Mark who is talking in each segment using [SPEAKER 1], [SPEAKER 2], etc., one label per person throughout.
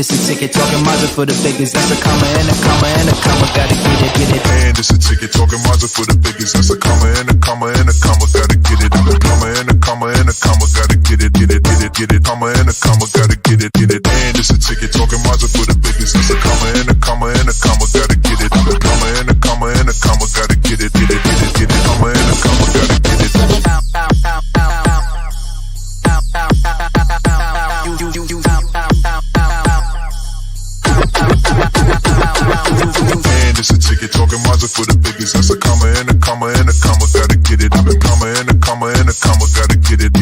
[SPEAKER 1] it's a ticket, talking Mazda for the biggest. That's a comma and a comma and a comma, gotta get it.
[SPEAKER 2] And it's a ticket, talking Mazda for the biggest. That's a comma and a comma and a comma, gotta get it. Comma and a comma and a comma, gotta get it. Comma and a comma, gotta get it. And it's a ticket, talking Mazda for the biggest. That's a comma and a comma and a comma, gotta get it. Comma and a comma and a comma, gotta get it. Comma and a comma, gotta get it. And it's a ticket, talking Mazda for the biggest. That's a comma and a comma and a comma, gotta get it. Comma and a comma and a comma, gotta get it.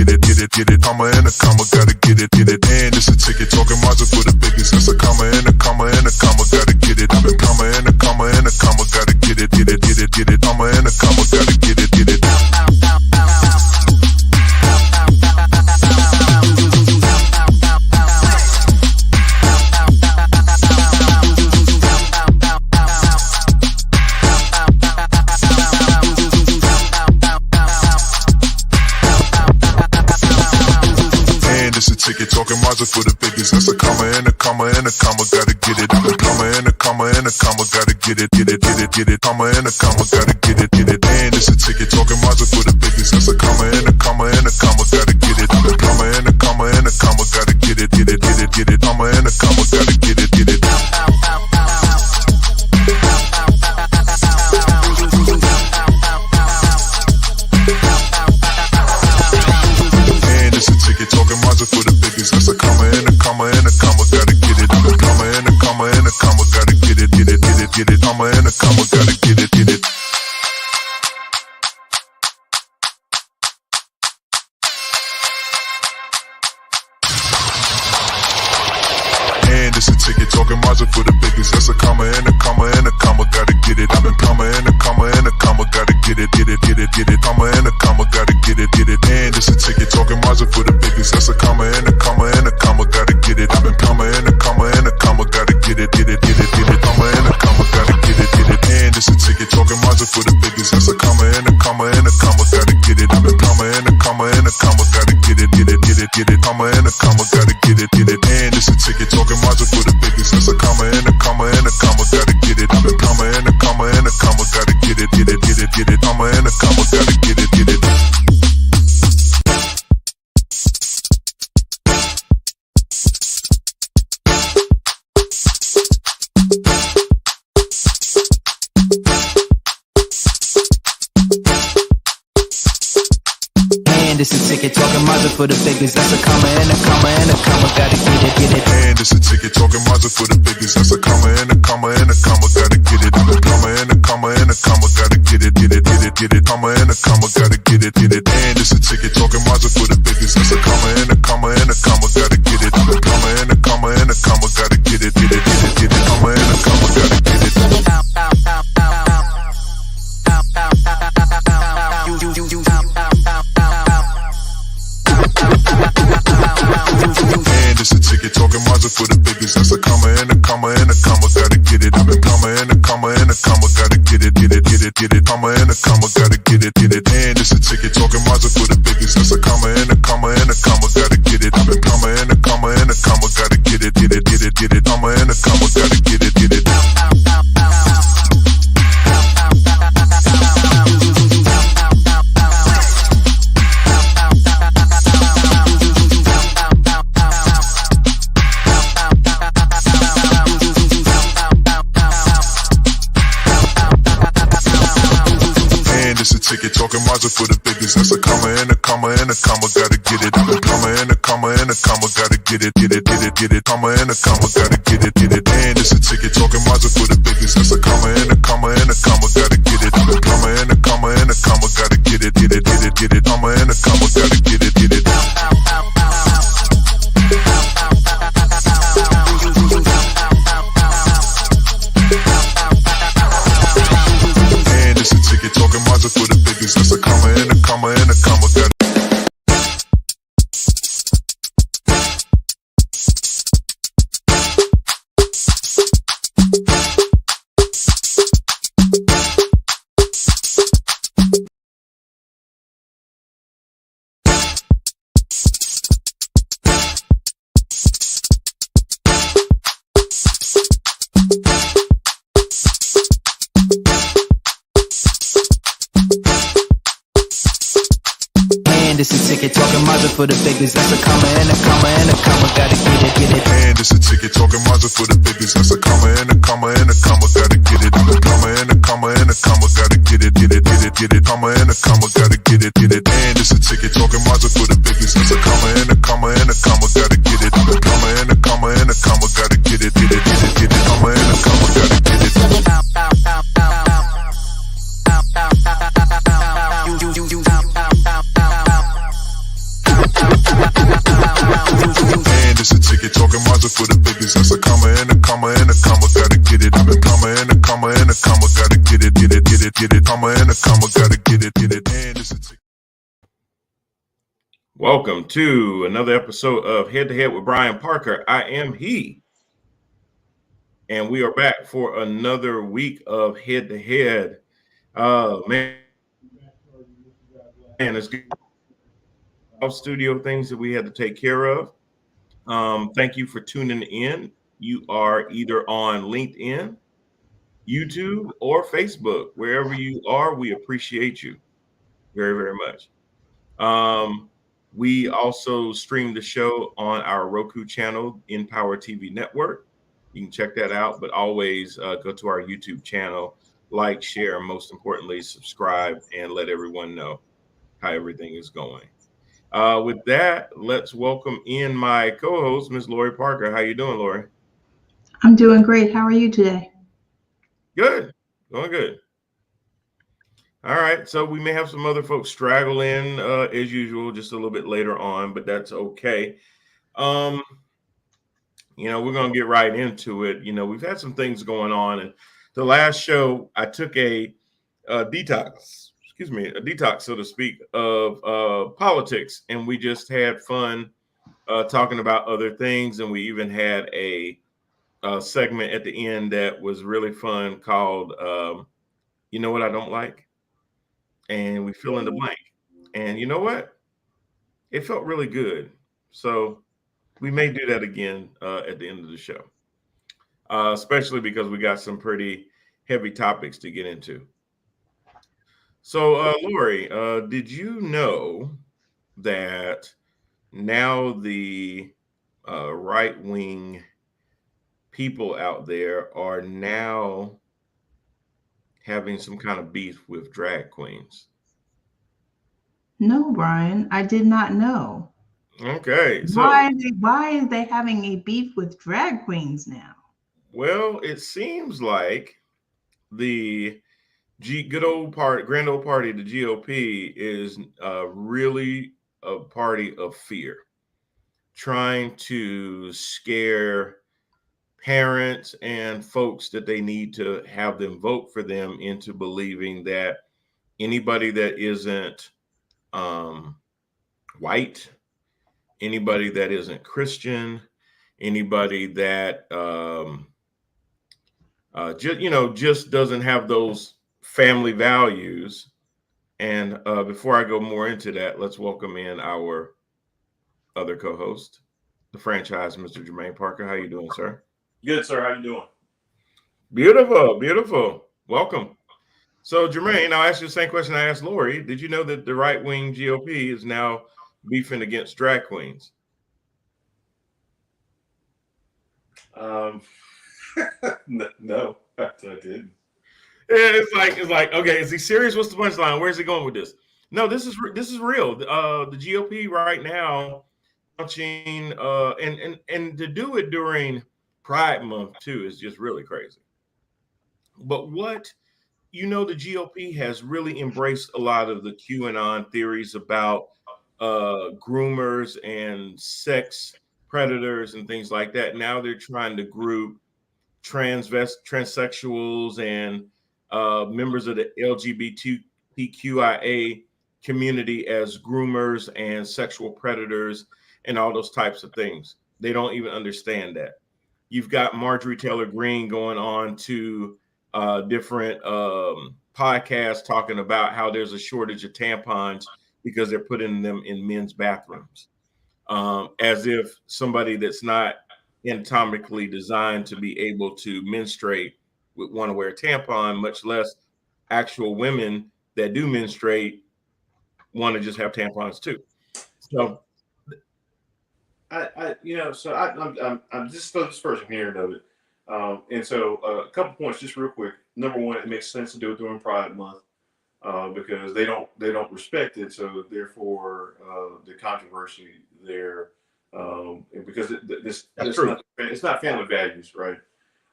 [SPEAKER 2] Comma and a comma, gotta get it. And it's a ticket, talking Mazda for the biggest. That's a comma and a comma and a comma, gotta get it. Comma and a comma and a comma, gotta get it. Comma and a comma, gotta get it. Ticket, talking Mazda for the biggest. That's a comma and a comma and a comma, gotta get it. Comma and a comma and a comma, gotta get it. Comma and a comma, gotta get it. And it's a ticket, talking Mazda for the biggest. That's a comma and a comma and a comma, gotta get it. Comma and a comma and a comma, gotta get it. Comma and a comma, gotta get it. Talking Mazda for the biggest. That's a comma and a comma and a comma, gotta get it. Comma and a comma and a comma, gotta get it. Comma and a comma, gotta get it. And it's a ticket, talking Mazda for the biggest. That's a comma and a comma and a comma, gotta get it. Comma and a comma and a comma, gotta get it. Comma and a comma, gotta get it. And it's a ticket, talking Mazda for the biggest. That's a comma and a comma and a comma, gotta get it. Comma and a comma and a comma, gotta get it. Comma and a comma, gotta get it. And it's a ticket, talking Mazda for the biggest. That's a comma and a comma and a comma, gotta get it. Comma and a comma and a comma, gotta get it. Comma and a comma, gotta get it. And it's a ticket, talking Mazda for the biggest. That's a comma and a comma and a comma, gotta get it. Comma and a comma and a comma, gotta get it. Comma and a comma, gotta get it.
[SPEAKER 1] It's a ticket, talking Mazda for the biggest. That's a comma and a comma and a comma, gotta get it.
[SPEAKER 2] And it's a ticket, talking Mazda for the biggest. That's a comma and a comma and a comma, gotta get it. Comma and a comma and a comma, gotta get it. Comma and a comma, gotta get it. And it's a ticket, talking Mazda for the biggest. That's a comma and a comma and a comma, gotta get it. Comma and a comma and a comma, gotta get it. Comma and a comma, gotta get it. And it's a ticket, talking Mazda for the biggest. That's a comma and a comma and a comma, gotta get it. Comma and a comma and a comma, gotta get it. Comma and a comma, gotta get it. And it's a ticket, talking Mazda for the biggest. That's a comma and a comma and a comma, gotta get it. Comma and a comma and a comma, gotta get it. Comma and a comma, gotta get it. Ticket, talking Mazda for the biggest. That's a comma and a comma and a comma, gotta get it. Comma and a comma and a comma, gotta get it. Comma and a comma, gotta get it. And it's a ticket, talking Mazda for the biggest. That's a comma and a comma and a comma, gotta get it. Comma and a comma and a comma, gotta get it. Comma and a comma, gotta get it. And it's a ticket, talking Mazda for the biggest. That's a comma and a comma and a comma, gotta
[SPEAKER 1] this is ticket talking Mazda for the biggest. That's a comma and a comma and a comma. Gotta get it.
[SPEAKER 2] And it's a ticket talking Mazda for the biggest. That's a comma and a comma and a comma. Gotta get it. A comma and a comma and a comma. Gotta get it. Comma and a comma. Gotta get it. And it's a ticket talking Mazda for the biggest. That's a comma and a comma and a comma. Gotta get it. A comma and a comma and a comma. Gotta get it. Comma and a comma. Gotta get it. And it's a ticket talking Mazda for the biggest. That's a comma and a comma and a comma. Gotta get it. A comma and a comma and a comma. Gotta get it. Comma and a comma. Gotta get it. And it's a ticket.
[SPEAKER 3] Welcome to another episode of Head to Head with Brian Parker. I am he. And we are back for another week of Head to Head. Man, it's good. Studio things that we had to take care of. Thank you for tuning in. You are either on LinkedIn, YouTube, or Facebook. Wherever you are, we appreciate you very, very much. We also stream the show on our Roku channel, Empower TV Network. You can check that out, but always go to our YouTube channel, like, share, and most importantly, subscribe and let everyone know how everything is going. With that, let's welcome in my co-host, Ms. Lori Parker. How you doing, Lori?
[SPEAKER 4] I'm doing great. How are you today?
[SPEAKER 3] Good. Going good. All right. So we may have some other folks straggle in as usual, just a little bit later on, but that's okay. We're going to get right into it. We've had some things going on, and the last show I took a detox, so to speak, of politics. And we just had fun talking about other things. And we even had a segment at the end that was really fun called, You Know What I Don't Like? And we fill in the blank. And you know what? It felt really good. So we may do that again at the end of the show, especially because we got some pretty heavy topics to get into. So, Lori, did you know that now the right-wing people out there are now having some kind of beef with drag queens?
[SPEAKER 4] No, Brian, I did not know.
[SPEAKER 3] Okay. So
[SPEAKER 4] why are they having a beef with drag queens now?
[SPEAKER 3] well, it seems like the grand old party, the GOP, is really a party of fear, trying to scare parents and folks that they need to have them vote for them into believing that anybody that isn't white, anybody that isn't Christian, anybody that just doesn't have those family values. And before I go more into that, let's welcome in our other co-host, the franchise, Mr. Jermaine Parker. How you doing, sir?
[SPEAKER 5] Good, sir. How you doing?
[SPEAKER 3] Beautiful. Welcome. So, Jermaine, I'll ask you the same question I asked Lori. Did you know that the right-wing GOP is now beefing against drag queens?
[SPEAKER 5] No, I didn't.
[SPEAKER 3] It's like, okay, is he serious? What's the punchline? Where's he going with this? No, this is real. The GOP right now launching and to do it during Pride Month too is just really crazy. But the GOP has really embraced a lot of the QAnon theories about groomers and sex predators and things like that. Now they're trying to group transsexuals and members of the LGBTQIA community as groomers and sexual predators and all those types of things. They don't even understand that. You've got Marjorie Taylor Greene going on to different podcasts talking about how there's a shortage of tampons because they're putting them in men's bathrooms, as if somebody that's not anatomically designed to be able to menstruate would want to wear a tampon, much less actual women that do menstruate want to just have tampons too. So
[SPEAKER 5] I'm just this person hearing of it. And so a couple points just real quick. Number one, it makes sense to do it during Pride Month because they don't respect it. So therefore, the controversy there, because
[SPEAKER 3] that's true.
[SPEAKER 5] it's not family values, right?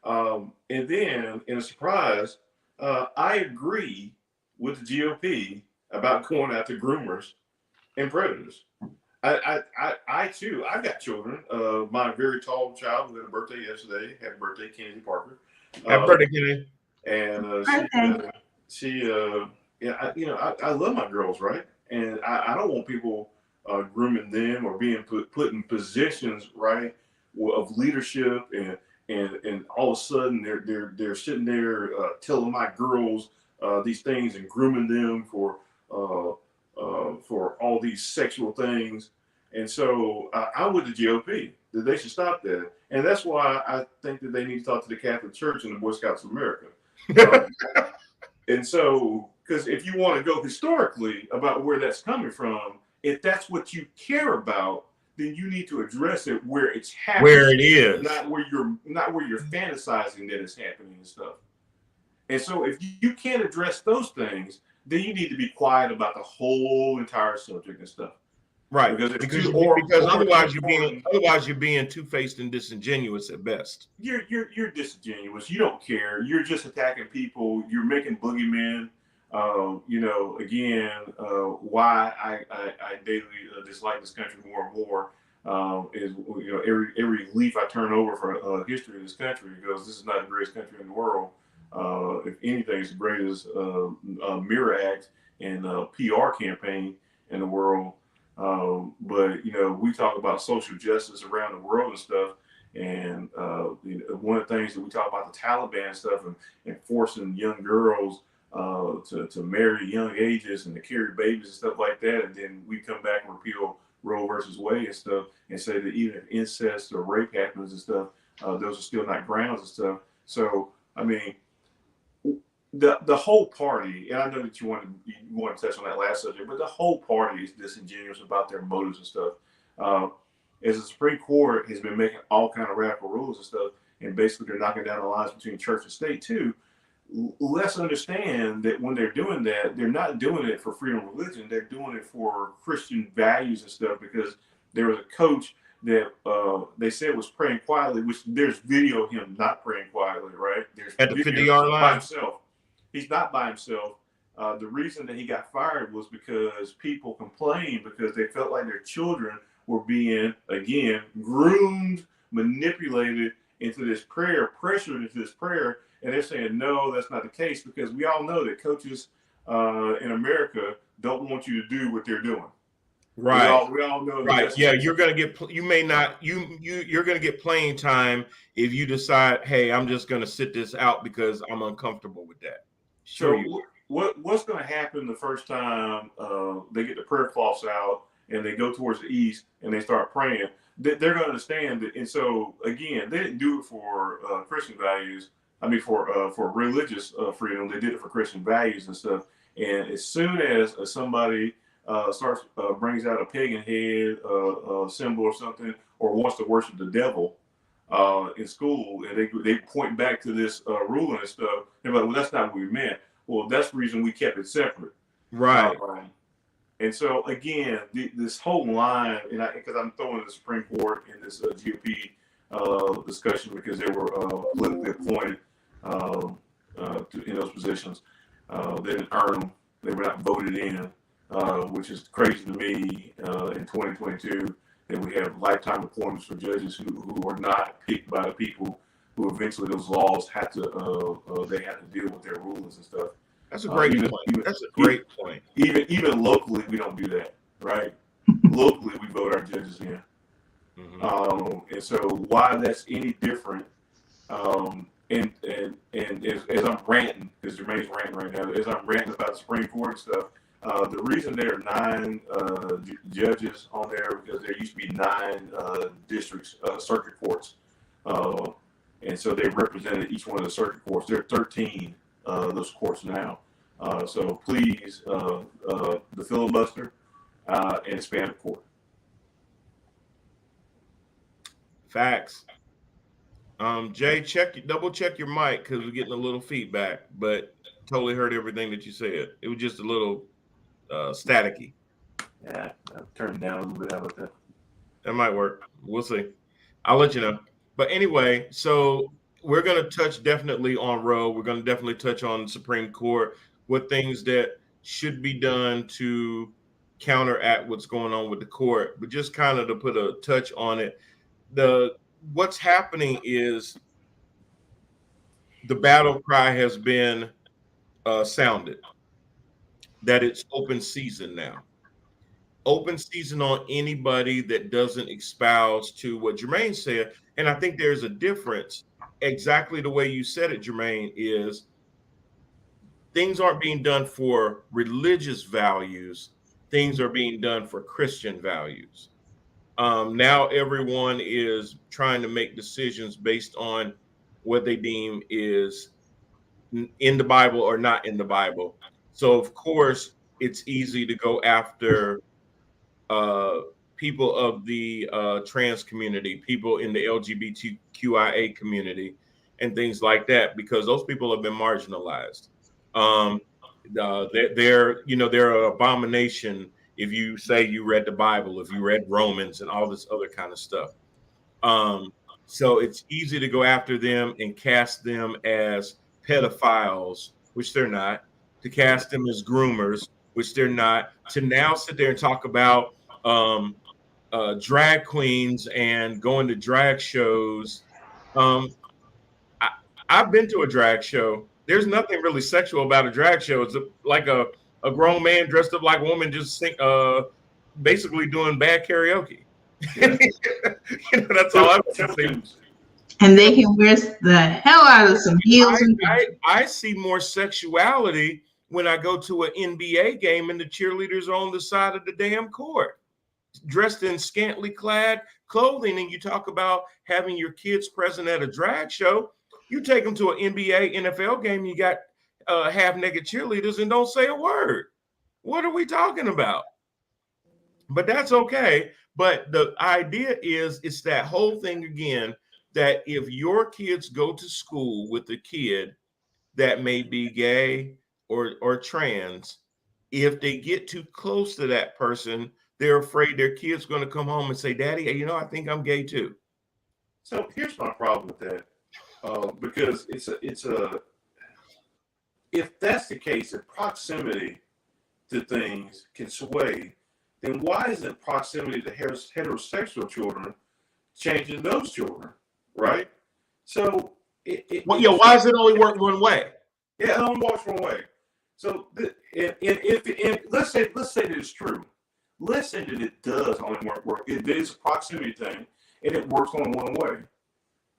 [SPEAKER 5] And then in a surprise, I agree with the GOP about going after groomers and predators. I too, I've got children. My very tall child who had a birthday yesterday. Happy birthday, Kennedy Parker.
[SPEAKER 3] Happy birthday, Kennedy.
[SPEAKER 5] And I love my girls, right? And I don't want people grooming them or being put in positions, right, of leadership and all of a sudden they're sitting there telling my girls these things and grooming them for all these sexual things. And so I'm with the GOP that they should stop that. And that's why I think that they need to talk to the Catholic Church and the Boy Scouts of America. And so, because if you want to go historically about where that's coming from, if that's what you care about, then you need to address it where it's happening.
[SPEAKER 3] Where it is.
[SPEAKER 5] Not where you're fantasizing that it's happening and stuff. And so if you can't address those things, then you need to be quiet about the whole entire subject and stuff.
[SPEAKER 3] Right, because otherwise you're being two-faced and disingenuous at best.
[SPEAKER 5] You're disingenuous. You don't care. You're just attacking people. You're making boogeymen. Why I daily dislike this country more and more is every leaf I turn over for history of this country, because this is not the greatest country in the world. If anything, it's the greatest mirror act and PR campaign in the world. But we talk about social justice around the world and stuff, and one of the things that we talk about the Taliban stuff and forcing young girls to marry young ages and to carry babies and stuff like that, and then we come back and repeal Roe versus Wade and stuff, and say that even if incest or rape happens and stuff, those are still not grounds and stuff. So I mean, the whole party, and I know that you want to touch on that last subject, but the whole party is disingenuous about their motives and stuff. As the Supreme Court has been making all kind of radical rules and stuff, and basically they're knocking down the lines between church and state too. Let's understand that when they're doing that, they're not doing it for freedom of religion. They're doing it for Christian values and stuff, because there was a coach that they said was praying quietly, which there's video of him not praying quietly, right? There's
[SPEAKER 3] at the 50-yard line
[SPEAKER 5] by himself. He's not by himself. The reason that he got fired was because people complained because they felt like their children were being, again, groomed, manipulated into this prayer, pressured into this prayer. And they're saying, no, that's not the case, because we all know that coaches in America don't want you to do what they're doing.
[SPEAKER 3] Right.
[SPEAKER 5] We all know.
[SPEAKER 3] Right. Yeah. You're going to get, you're going to get playing time if you decide, hey, I'm just going to sit this out because I'm uncomfortable with that.
[SPEAKER 5] Sure. So what's going to happen the first time they get the prayer cloths out and they go towards the east and they start praying? They're going to understand that. And so again, they didn't do it for Christian values. I mean, for religious freedom, they did it for Christian values and stuff. And as soon as somebody brings out a pagan head symbol or something, or wants to worship the devil in school, and they point back to this ruling and stuff, they're like, well, that's not what we meant. Well, that's the reason we kept it separate.
[SPEAKER 3] Right.
[SPEAKER 5] And so again, this whole line, and because I'm throwing the Supreme Court in this GOP discussion because they were politically appointed in those positions. They didn't earn them. They were not voted in, which is crazy to me in 2022 that we have lifetime appointments for judges who are not picked by the people who eventually those laws have to they have to deal with their rulings and stuff.
[SPEAKER 3] That's a great point. That's a great point.
[SPEAKER 5] Even locally, we don't do that, right? Locally, we vote our judges in. Mm-hmm. And so why that's any different, and as I'm ranting, because Jermaine's ranting right now, as I'm ranting about the Supreme Court and stuff, the reason there are 9 judges on there, because there used to be 9 districts, circuit courts. And so they represented each one of the circuit courts. There are 13 those courts now. So please, the filibuster and expand the court.
[SPEAKER 3] Facts. Jay, double check your mic because we're getting a little feedback, but totally heard everything that you said. It was just a little staticky.
[SPEAKER 5] Yeah, I'll turn it down a little bit. How about that?
[SPEAKER 3] That might work. We'll see. I'll let you know. But anyway, so we're going to touch definitely on Roe. We're going to definitely touch on the Supreme Court, what things that should be done to counteract what's going on with the court. But just kind of to put a touch on it, what's happening is the battle cry has been sounded that it's open season now. Open season on anybody that doesn't espouse to what Jermaine said. And I think there's a difference. Exactly the way you said it, Jermaine, is things aren't being done for religious values. Things are being done for Christian values. Now everyone is trying to make decisions based on what they deem is in the Bible or not in the Bible. So, of course, it's easy to go after people of the trans community, people in the LGBTQIA community, and things like that, because those people have been marginalized. They're an abomination if you say you read the Bible, if you read Romans and all this other kind of stuff. So it's easy to go after them and cast them as pedophiles, which they're not, to cast them as groomers, which they're not, to now sit there and talk about drag queens and going to drag shows. I've been to a drag show. There's nothing really sexual about a drag show. It's like a grown man dressed up like a woman just basically doing bad karaoke. That's all I've seen.
[SPEAKER 4] And they can wear the hell out of some heels.
[SPEAKER 3] I see more sexuality when I go to an NBA game and the cheerleaders are on the side of the damn court, dressed in scantily clad clothing, and you talk about having your kids present at a drag show. You take them to an NBA, NFL game, you got half-naked cheerleaders and don't say a word. What are we talking about? But that's okay. But the idea is, it's that whole thing again, that if your kids go to school with a kid that may be gay or trans, if they get too close to that person, they're afraid their kid's going to come home and say, Daddy, I think I'm gay too.
[SPEAKER 5] So here's my problem with that. Because if that's the case, if proximity to things can sway, then why isn't proximity to heterosexual children changing those children, right? So
[SPEAKER 3] why does it only work one way?
[SPEAKER 5] Yeah, it only works one way. So if let's say that it's true. Let's say that it does only work. It is a proximity thing, and it works only one way.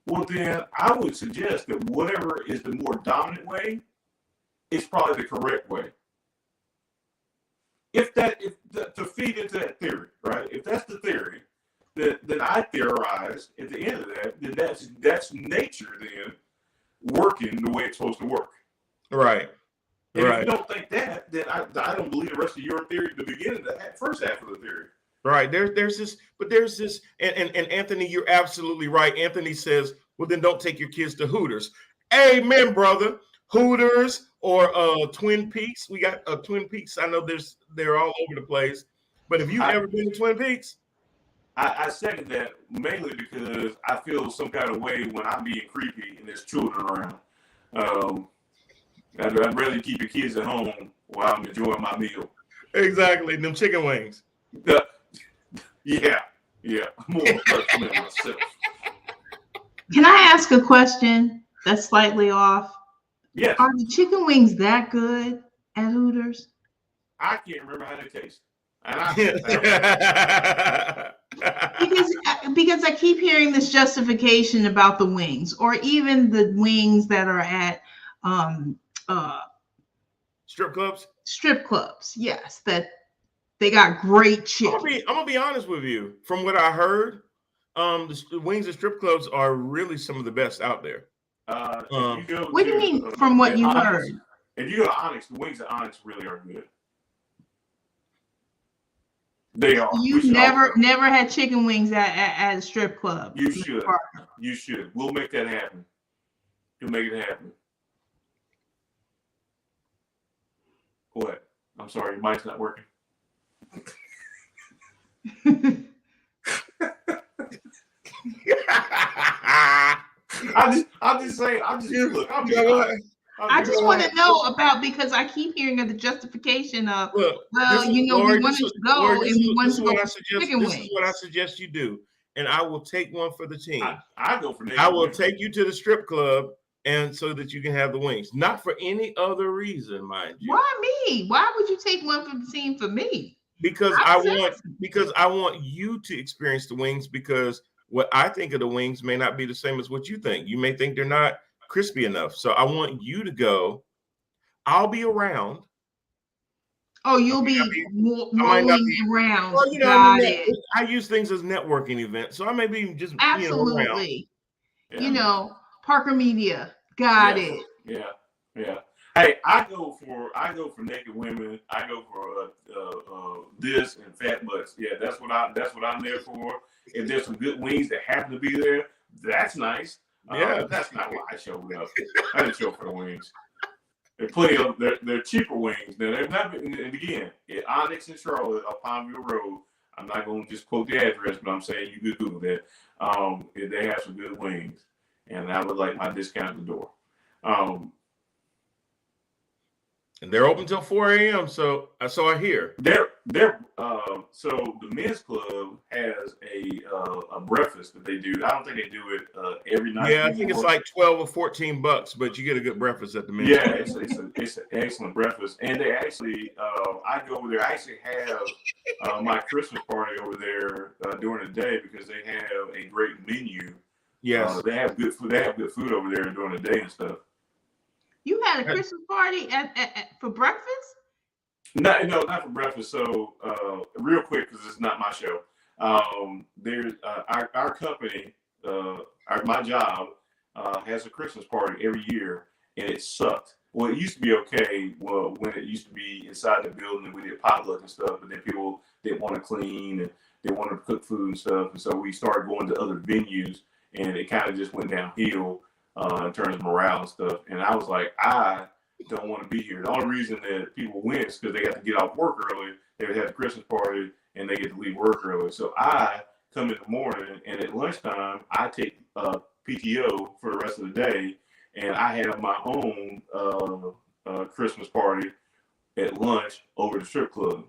[SPEAKER 5] Well, then I would suggest that whatever is the more dominant way is probably the correct way. To feed into that theory, right? If that's the theory, then I theorize at the end of that, then that's nature then working the way it's supposed to work.
[SPEAKER 3] Right.
[SPEAKER 5] And
[SPEAKER 3] right.
[SPEAKER 5] If you don't think that, then I don't believe the rest of your theory, the beginning, the first half of the theory.
[SPEAKER 3] Right. There's this, and Anthony, you're absolutely right. Anthony says, well, then don't take your kids to Hooters. Amen, brother. Hooters or Twin Peaks. We got Twin Peaks. I know they're all over the place. But have you ever been to Twin Peaks?
[SPEAKER 5] I second that mainly because I feel some kind of way when I'm being creepy and there's children around. I'd rather keep your kids at home while I'm enjoying my meal.
[SPEAKER 3] Exactly. Them chicken wings.
[SPEAKER 5] Yeah. More personal than myself.
[SPEAKER 4] Can I ask a question that's slightly off?
[SPEAKER 5] Yes.
[SPEAKER 4] Are the chicken wings that good at Hooters?
[SPEAKER 5] I can't remember how they taste.
[SPEAKER 4] Because I keep hearing this justification about the wings, or even the wings that are at
[SPEAKER 3] strip clubs.
[SPEAKER 4] Strip clubs, yes, that they got great chicken.
[SPEAKER 3] I'm gonna be honest with you. From what I heard, the wings at strip clubs are really some of the best out there.
[SPEAKER 4] What do you mean from what you heard?
[SPEAKER 5] If you go to Onyx, the wings at Onyx really are good. They are.
[SPEAKER 4] You never had chicken wings at a strip club.
[SPEAKER 5] You should. You should. We'll make that happen. You'll make it happen. What? I'm sorry, your mic's not working. I'm just saying. I
[SPEAKER 4] just want to know about, because I keep hearing of the justification of, we wanted to go and we wanted to go for chicken wings.
[SPEAKER 3] This is what I suggest you do, and I will take one for the team.
[SPEAKER 5] I go for naked
[SPEAKER 3] I will
[SPEAKER 5] wings.
[SPEAKER 3] take you to the strip club, and so that you can have the wings, not for any other reason, mind you.
[SPEAKER 4] Why me? Why would you take one for the team for me?
[SPEAKER 3] Because I want you to experience the wings, because what I think of the wings may not be the same as what you think. You may think they're not crispy enough. So I want you to go. I'll be around.
[SPEAKER 4] Oh, you'll be rolling around.
[SPEAKER 3] Well, I use things as networking events, so I may be just
[SPEAKER 4] absolutely. Parker Media. Got it.
[SPEAKER 5] Yeah. Hey, I go for naked women. I go for this and fat butts. Yeah, that's what I'm there for. If there's some good wings that happen to be there, that's nice. That's not why I showed up. I didn't show up for the wings. There's plenty of they're cheaper wings. Now they're not. And again, at Onyx and Charlotte on Palmville Road. I'm not going to just quote the address, but I'm saying you could Google that. They have some good wings, and I would like my discount at the door.
[SPEAKER 3] And they're open till 4 a.m. So I hear.
[SPEAKER 5] So the men's club has a breakfast that they do. I don't think they do it every night.
[SPEAKER 3] Yeah, I think it's like $12 or $14, but you get a good breakfast at the men's club.
[SPEAKER 5] It's an excellent breakfast. And they actually, I go over there. I actually have my Christmas party over there during the day, because they have a great menu.
[SPEAKER 3] Yes,
[SPEAKER 5] they have good food. They have good food over there during the day and stuff.
[SPEAKER 4] You had a Christmas party for breakfast?
[SPEAKER 5] No, not for breakfast. So, real quick, because it's not my show. There's our company, my job, has a Christmas party every year, and it sucked. Well, it used to be okay. Well, when it used to be inside the building, and we did potluck and stuff, but then people didn't want to clean and they wanted to cook food and stuff, and so we started going to other venues, and it kind of just went downhill in terms of morale and stuff. And I was like, I don't want to be here. The only reason that people went is because they got to get off work early. They would have a Christmas party and they get to leave work early. So I come in the morning, and at lunchtime, I take PTO for the rest of the day, and I have my own Christmas party at lunch over the strip club.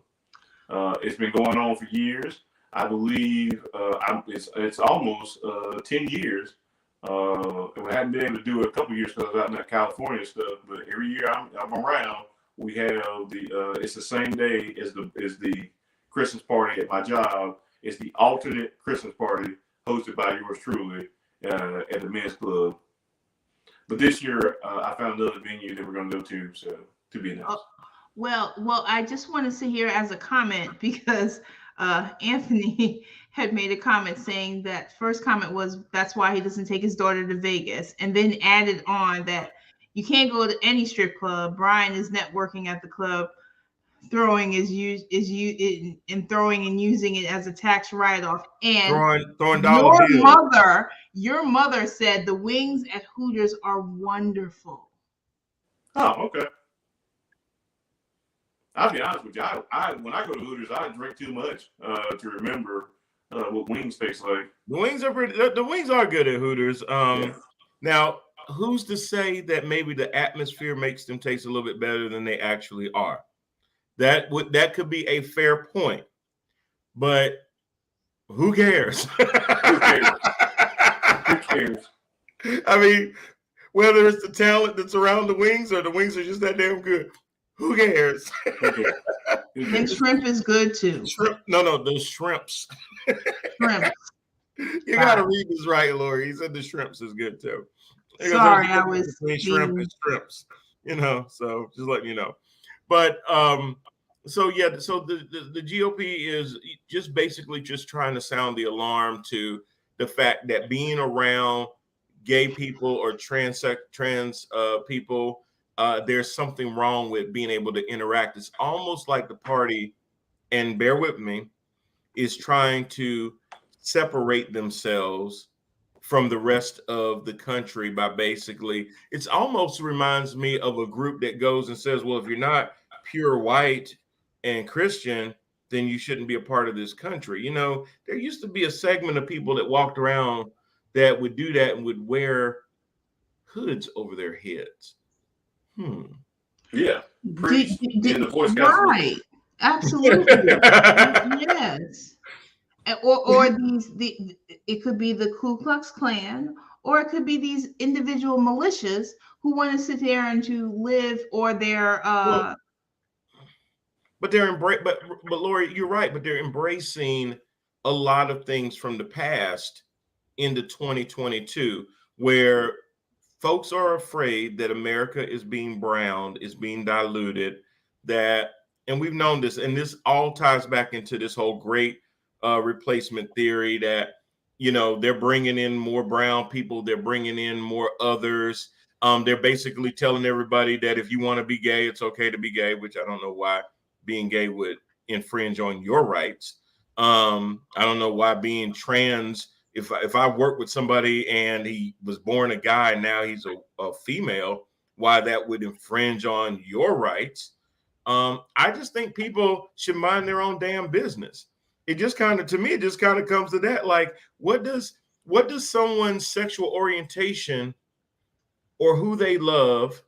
[SPEAKER 5] It's been going on for years. I believe it's almost 10 years. We hadn't been able to do it a couple years because I was out in that California stuff, but every year I'm around, we have it's the same day as the Christmas party at my job. It's the alternate Christmas party hosted by yours truly at the men's club. But this year I found another venue that we're going to go to, so to be announced.
[SPEAKER 4] Well, I just want to sit here as a comment, because Anthony had made a comment saying that first comment was that's why he doesn't take his daughter to Vegas, and then added on that you can't go to any strip club. Brian is networking at the club. Throwing and using it as a tax write-off. And
[SPEAKER 3] throwing dollar bills.
[SPEAKER 4] Your mother said the wings at Hooters are wonderful.
[SPEAKER 5] Oh, okay. I'll be honest with you. When I go to Hooters, I drink too much to remember what wings taste like.
[SPEAKER 3] The wings are the wings are good at Hooters. Now, who's to say that maybe the atmosphere makes them taste a little bit better than they actually are? That could be a fair point, but who cares?
[SPEAKER 5] Who cares?
[SPEAKER 3] I mean, whether it's the talent that's around the wings or the wings are just that damn good, who cares?
[SPEAKER 4] And shrimp is good too.
[SPEAKER 3] No, the shrimps.
[SPEAKER 4] Shrimps.
[SPEAKER 3] You gotta read this right, Lori. He said the shrimps is good too.
[SPEAKER 4] Sorry, I was
[SPEAKER 3] shrimp and shrimps. So just letting you know. But so the GOP is just basically just trying to sound the alarm to the fact that being around gay people or trans people, there's something wrong with being able to interact. It's almost like the party, and bear with me, is trying to separate themselves from the rest of the country by basically, it's almost reminds me of a group that goes and says, well, if you're not pure white and Christian, then you shouldn't be a part of this country. You know, there used to be a segment of people that walked around that would do that and would wear hoods over their heads.
[SPEAKER 5] Yeah. Preach in the Boy Scouts.
[SPEAKER 4] Right. Absolutely. Yes. Or it could be the Ku Klux Klan, or it could be these individual militias who want to sit there and to live, or they're
[SPEAKER 3] but they're but Lori, you're right, but they're embracing a lot of things from the past into 2022, where folks are afraid that America is being browned, is being diluted, and we've known this, and this all ties back into this whole great replacement theory that, you know, they're bringing in more brown people, they're bringing in more others. They're basically telling everybody that if you want to be gay, it's okay to be gay, which I don't know why being gay would infringe on your rights. I don't know why being trans, if I work with somebody and he was born a guy and now he's a female, why that would infringe on your rights. I just think people should mind their own damn business. It just kind of, to me, it just kind of comes to that. Like, what does someone's sexual orientation or who they love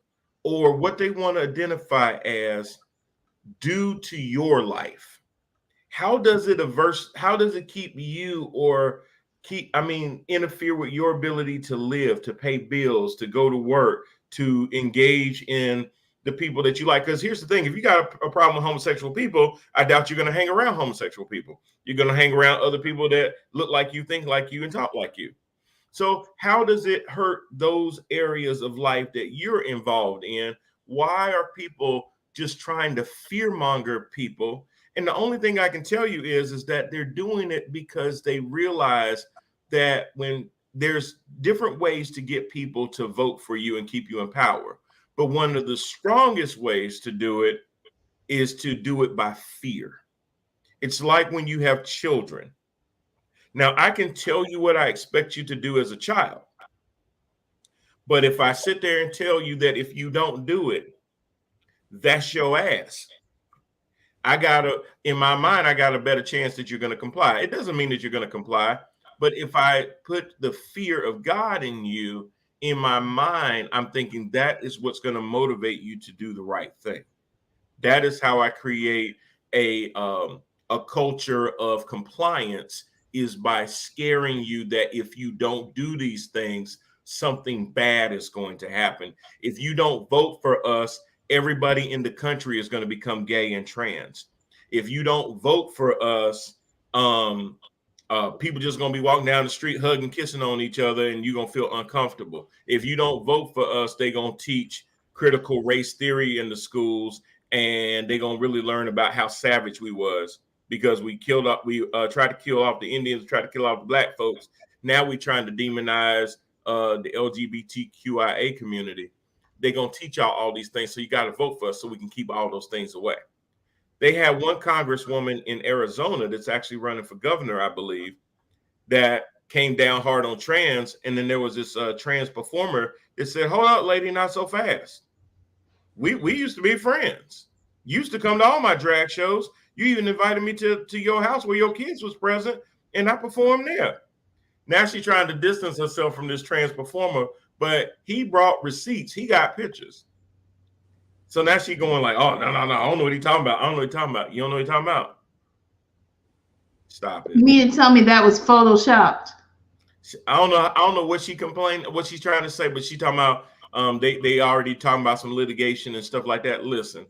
[SPEAKER 3] or what they want to identify as do to your life? How does it keep you or interfere with your ability to live, to pay bills, to go to work, to engage in the people that you like? Because here's the thing, if you got a problem with homosexual people, I doubt you're going to hang around homosexual people. You're going to hang around other people that look like you, think like you, and talk like you. So how does it hurt those areas of life that you're involved in? Why are people just trying to fearmonger people? And the only thing I can tell you is that they're doing it because they realize that when there's different ways to get people to vote for you and keep you in power. But one of the strongest ways to do it is to do it by fear. It's like when you have children. Now, I can tell you what I expect you to do as a child. But if I sit there and tell you that if you don't do it, that's your ass, in my mind, I got a better chance that you're going to comply. It doesn't mean that you're going to comply. But if I put the fear of God in you, in my mind, I'm thinking that is what's going to motivate you to do the right thing. That is how I create a culture of compliance, is by scaring you that if you don't do these things, something bad is going to happen. If you don't vote for us, everybody in the country is going to become gay and trans. If you don't vote for us, people just going to be walking down the street, hugging, kissing on each other, and you're going to feel uncomfortable. If you don't vote for us, they're going to teach critical race theory in the schools, and they're going to really learn about how savage we was because we tried to kill off the Indians, tried to kill off the black folks. Now we're trying to demonize the LGBTQIA community. They're going to teach y'all all these things. So you got to vote for us so we can keep all those things away. They had one congresswoman in Arizona that's actually running for governor, I believe, that came down hard on trans. And then there was this trans performer that said, hold up, lady, not so fast. We used to be friends. You used to come to all my drag shows. You even invited me to your house where your kids was present, and I performed there. Now she's trying to distance herself from this trans performer, but he brought receipts. He got pictures. So now she's going like, oh, no. I don't know what he's talking about. You don't know what he's talking about? Stop it.
[SPEAKER 4] You mean to tell me that was photoshopped?
[SPEAKER 3] I don't know what she complained, what she's trying to say, but she talking about they already talking about some litigation and stuff like that. Listen,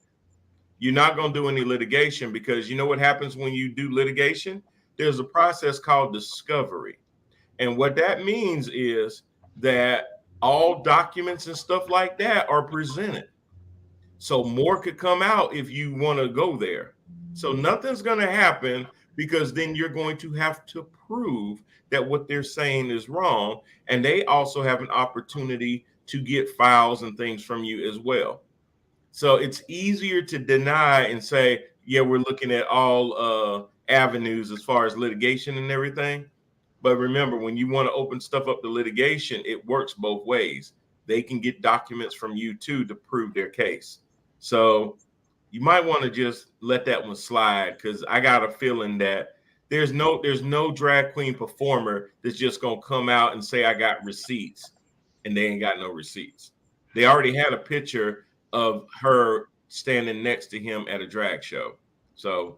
[SPEAKER 3] you're not going to do any litigation because you know what happens when you do litigation? There's a process called discovery. And what that means is that all documents and stuff like that are presented. So more could come out if you want to go there. So nothing's going to happen because then you're going to have to prove that what they're saying is wrong. And they also have an opportunity to get files and things from you as well. So it's easier to deny and say, yeah, we're looking at all avenues as far as litigation and everything. But remember, when you want to open stuff up to litigation, it works both ways. They can get documents from you too to prove their case. So you might want to just let that one slide, because I got a feeling that there's no drag queen performer that's just gonna come out and say I got receipts, and they ain't got no receipts. They already had a picture of her standing next to him at a drag show. So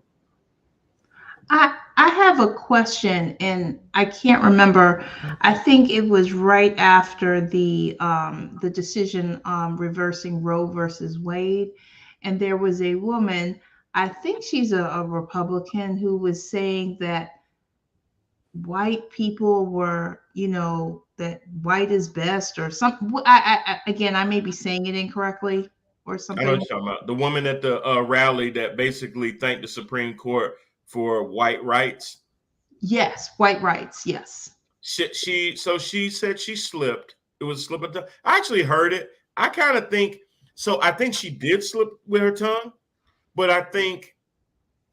[SPEAKER 4] I have a question, and I can't remember. I think it was right after the decision reversing Roe versus Wade, and there was a woman. I think she's a Republican who was saying that white people were, that white is best or something. Again, I may be saying it incorrectly or
[SPEAKER 3] I know what
[SPEAKER 4] something.
[SPEAKER 3] you're talking about. The woman at the rally that basically thanked the Supreme Court for white rights.
[SPEAKER 4] Yes, white rights. Yes.
[SPEAKER 3] She said she slipped. It was a slip of tongue. I actually heard it. I kind of think so. I think she did slip with her tongue, but I think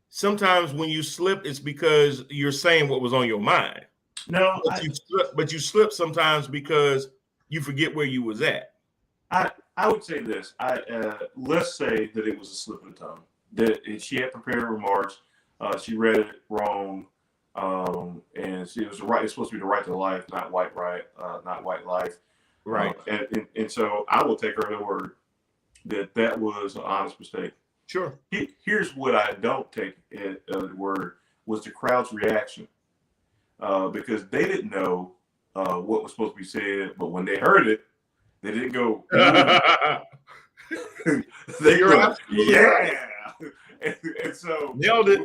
[SPEAKER 3] sometimes when you slip, it's because you're saying what was on your mind.
[SPEAKER 5] No,
[SPEAKER 3] but you slip sometimes because you forget where you was at.
[SPEAKER 5] I would say this. Let's say that it was a slip of the tongue. That she had prepared remarks. She read it wrong, and she was right. It's supposed to be the right to life, not white right, not white life.
[SPEAKER 3] Right.
[SPEAKER 5] And so I will take her at her word that was an honest mistake.
[SPEAKER 3] Sure.
[SPEAKER 5] Here's what I don't take at the word was the crowd's reaction, because they didn't know what was supposed to be said, but when they heard it, they didn't go. They go, yeah, and so
[SPEAKER 3] nailed it.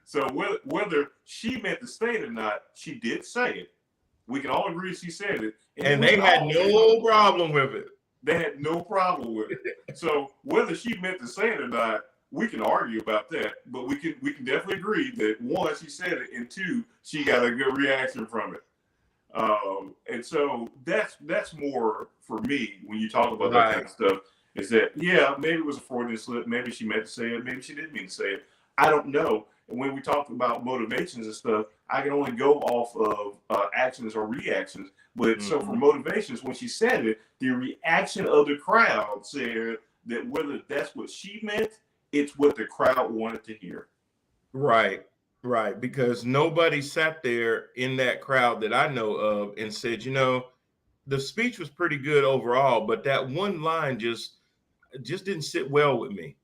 [SPEAKER 5] So whether she meant to say it or not, she did say it. We can all agree she said it,
[SPEAKER 3] and they had no problem with it.
[SPEAKER 5] They had no problem with it. So whether she meant to say it or not, we can argue about that. But we can definitely agree that one, she said it, and two, she got a good reaction from it. And so that's more for me when you talk about that kind of stuff. Is that maybe it was a Freudian slip, maybe she meant to say it, maybe she didn't mean to say it. I don't know. And when we talk about motivations and stuff, I can only go off of actions or reactions. But so for motivations, when she said it, the reaction of the crowd said that whether that's what she meant, it's what the crowd wanted to hear.
[SPEAKER 3] Right. Because nobody sat there in that crowd that I know of and said, the speech was pretty good overall, but that one line just didn't sit well with me.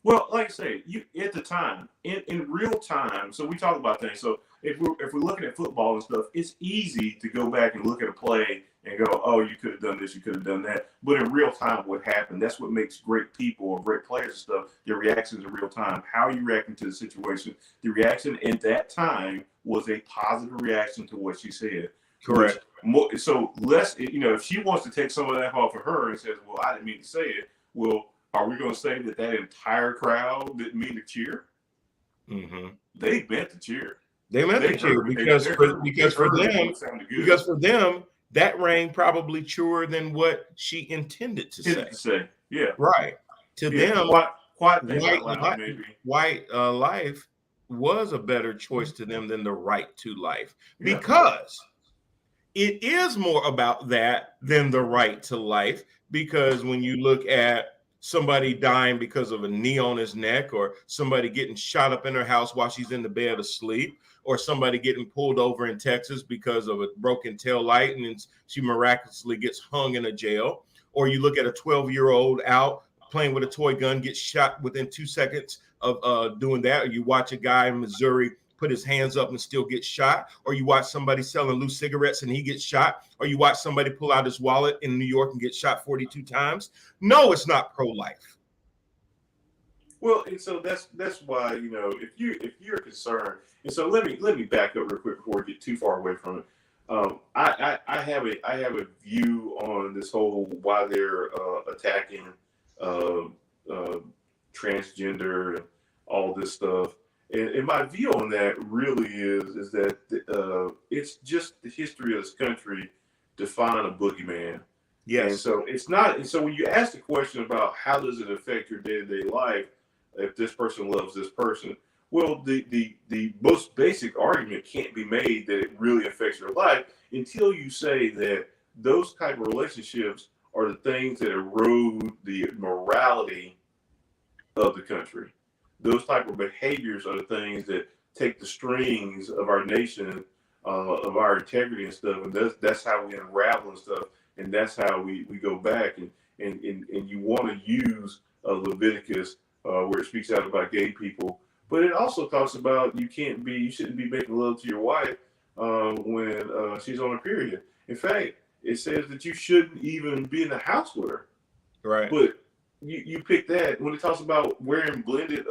[SPEAKER 5] Well, like I say, at the time, in real time, so we talk about things. So if we're looking at football and stuff, it's easy to go back and look at a play and go, oh, you could have done this, you could have done that. But in real time, what happened? That's what makes great people or great players and stuff. Their reactions in real time. How are you reacting to the situation? The reaction at that time was a positive reaction to what she said.
[SPEAKER 3] Correct.
[SPEAKER 5] So less, if she wants to take some of that off of her and says, well, I didn't mean to say it. Well, are we going to say that entire crowd didn't mean to cheer?
[SPEAKER 3] Mm-hmm.
[SPEAKER 5] They meant to cheer.
[SPEAKER 3] They meant to cheer because for them that rang probably truer than what she intended to say.
[SPEAKER 5] Yeah.
[SPEAKER 3] Right. To them, white life was a better choice to them than the right to life, because it is more about that than the right to life. Because when you look at somebody dying because of a knee on his neck, or somebody getting shot up in her house while she's in the bed asleep, or somebody getting pulled over in Texas because of a broken tail light and she miraculously gets hung in a jail, or you look at a 12-year-old out playing with a toy gun, gets shot within 2 seconds of doing that, or you watch a guy in Missouri put his hands up and still get shot, or you watch somebody selling loose cigarettes and he gets shot, or you watch somebody pull out his wallet in New York and get shot 42 times. No, it's not pro-life.
[SPEAKER 5] Well, and so that's why, if you're concerned, and so let me back up real quick before we get too far away from it. I have a view on this whole why they're attacking transgender and all this stuff. And my view on that really is that it's just the history of this country to find a boogeyman.
[SPEAKER 3] Yes.
[SPEAKER 5] And so it's not. And so when you ask the question about how does it affect your day-to-day life, if this person loves this person. Well, the most basic argument can't be made that it really affects your life until you say that those type of relationships are the things that erode the morality of the country. Those type of behaviors are the things that take the strings of our nation, of our integrity and stuff. And that's how we unravel and stuff. And that's how we go back. And you want to use Leviticus where it speaks out about gay people. But it also talks about you shouldn't be making love to your wife when she's on her period. In fact, it says that you shouldn't even be in the house with her.
[SPEAKER 3] Right.
[SPEAKER 5] But you pick that when it talks about wearing blended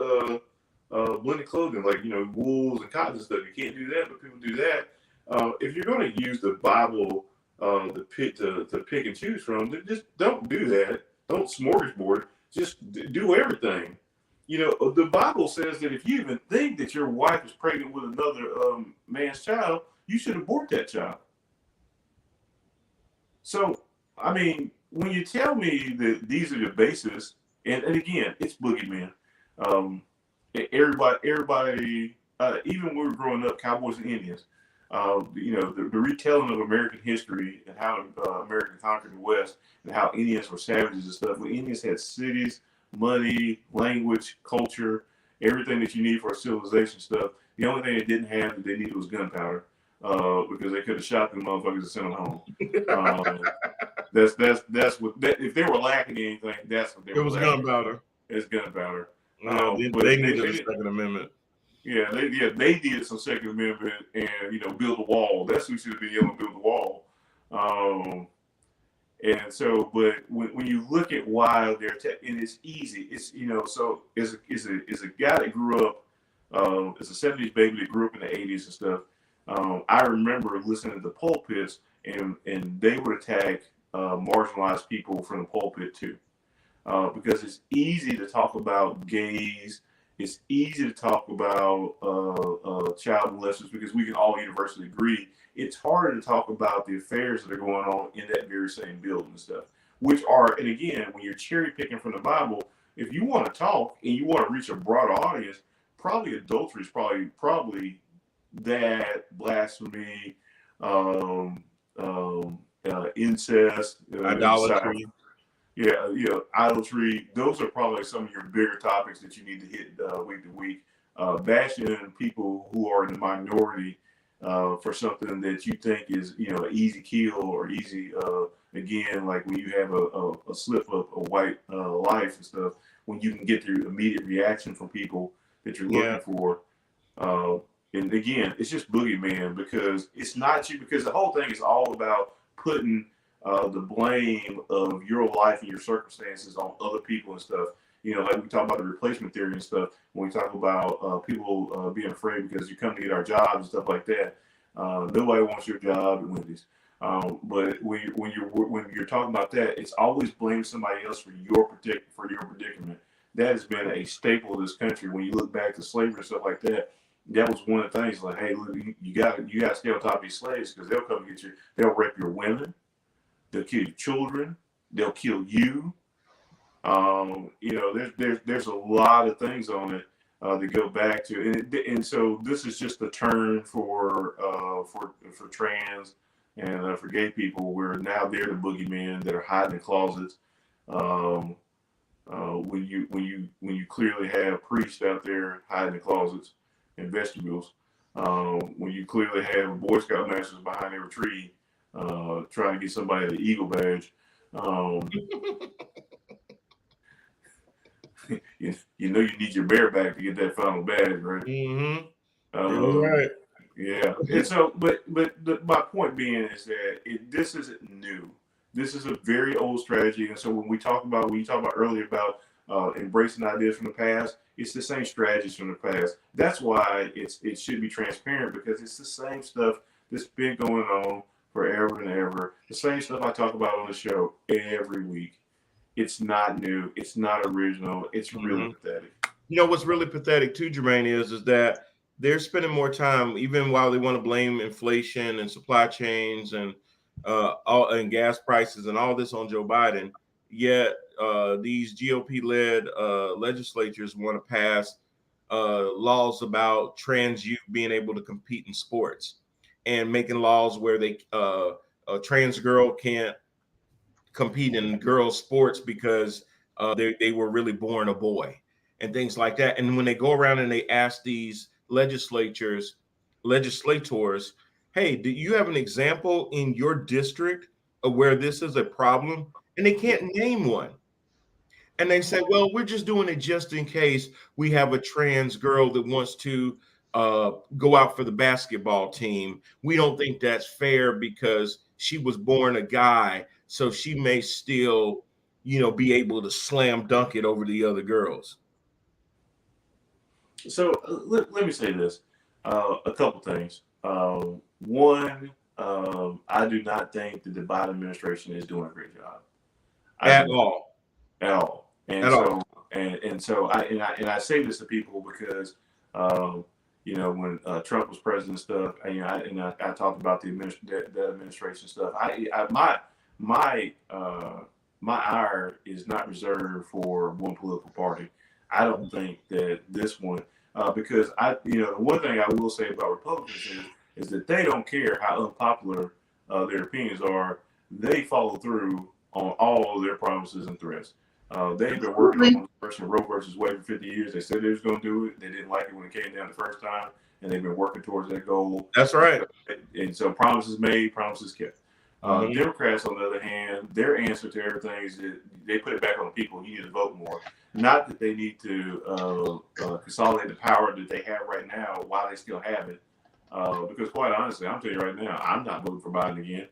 [SPEAKER 5] clothing, like wools and cottons and stuff. You can't do that, but people do that. If you're going to use the Bible to pick and choose from, then just don't do that. Don't smorgasbord. Just do everything. The Bible says that if you even think that your wife is pregnant with another man's child, you should abort that child. So, I mean, when you tell me that these are the basis, and again, it's boogeyman. Everybody, even when we were growing up, cowboys and Indians, the retelling of American history and how America conquered the West and how Indians were savages and stuff. When Indians had cities, money, language, culture, everything that you need for a civilization stuff. The only thing they didn't have that they needed was gunpowder, because they could have shot them motherfuckers and sent them home. That's what. If they were lacking anything, that's what they were. It was
[SPEAKER 3] gunpowder.
[SPEAKER 5] It's gunpowder.
[SPEAKER 3] They needed a Second Amendment.
[SPEAKER 5] Yeah, they did some Second Amendment and build a wall. That's who should have been able to build the wall. And so, but when you look at why they're and it's easy. It's so is a guy that grew up as a 70s baby that grew up in the 80s and stuff. I remember listening to the pulpits and they would attack marginalized people from the pulpit too, because it's easy to talk about gays. It's easy to talk about child molesters because we can all universally agree. It's harder to talk about the affairs that are going on in that very same building and stuff, which are, and again, when you're cherry picking from the Bible, if you want to talk and you want to reach a broader audience, probably adultery is probably that, blasphemy, incest,
[SPEAKER 3] idolatry.
[SPEAKER 5] Idolatry. Those are probably some of your bigger topics that you need to hit week to week. Bashing people who are in the minority for something that you think is, an easy kill or easy, again, like when you have a slip of a white life and stuff, when you can get the immediate reaction from people that you're looking for. And again, it's just boogeyman because it's not you, because the whole thing is all about putting the blame of your life and your circumstances on other people and stuff. Like we talk about the replacement theory and stuff. When we talk about people being afraid because you come to get our jobs and stuff like that. Nobody wants your job at Wendy's. But when you're talking about that, it's always blaming somebody else for your predicament. That has been a staple of this country. When you look back to slavery and stuff like that, that was one of the things. Like, hey, look, you got to stay on top of these slaves because they'll come get you. They'll rape your women. They'll kill your children. They'll kill you. There's a lot of things on it that go back to, and so this is just a turn for trans and for gay people, where now they're the boogeymen that are hiding in closets. When you clearly have priests out there hiding in closets and vestibules, when you clearly have Boy Scout masters behind every tree trying to get somebody the Eagle badge. You need your bareback to get that final badge, right?
[SPEAKER 3] Mm-hmm. Right.
[SPEAKER 5] Yeah. And so, but my point being is that this isn't new. This is a very old strategy. And so when you talk about earlier about embracing ideas from the past, it's the same strategies from the past. That's why it should be transparent, because it's the same stuff that's been going on forever and ever. The same stuff I talk about on the show every week. It's not new. It's not original. It's really pathetic.
[SPEAKER 3] What's really pathetic too, Jermaine, is that they're spending more time, even while they want to blame inflation and supply chains and gas prices and all this on Joe Biden. Yet these GOP-led legislatures want to pass laws about trans youth being able to compete in sports, and making laws where they a trans girl can't compete in girls' sports because they were really born a boy, and things like that. And when they go around and they ask these legislators, hey, do you have an example in your district of where this is a problem? And they can't name one. And they say, well, we're just doing it just in case we have a trans girl that wants to go out for the basketball team. We don't think that's fair because she was born a guy, so she may still, be able to slam dunk it over the other girls.
[SPEAKER 5] So let me say this, a couple things. One, I do not think that the Biden administration is doing a great job
[SPEAKER 3] At all.
[SPEAKER 5] At all. And
[SPEAKER 3] At
[SPEAKER 5] so
[SPEAKER 3] all.
[SPEAKER 5] and so I say this to people because when Trump was president and stuff, I talked about the administration stuff. My ire is not reserved for one political party. I don't think that this one, because the one thing I will say about Republicans is that they don't care how unpopular their opinions are. They follow through on all of their promises and threats. They've been working on the person Roe versus Wade for 50 years. They said they was going to do it. They didn't like it when it came down the first time, and they've been working towards that goal.
[SPEAKER 3] That's right.
[SPEAKER 5] And so promises made, promises kept. Democrats, on the other hand, their answer to everything is that they put it back on the people. You need to vote more. Not that they need to consolidate the power that they have right now while they still have it. Because quite honestly, I'm telling you right now, I'm not voting for Biden again.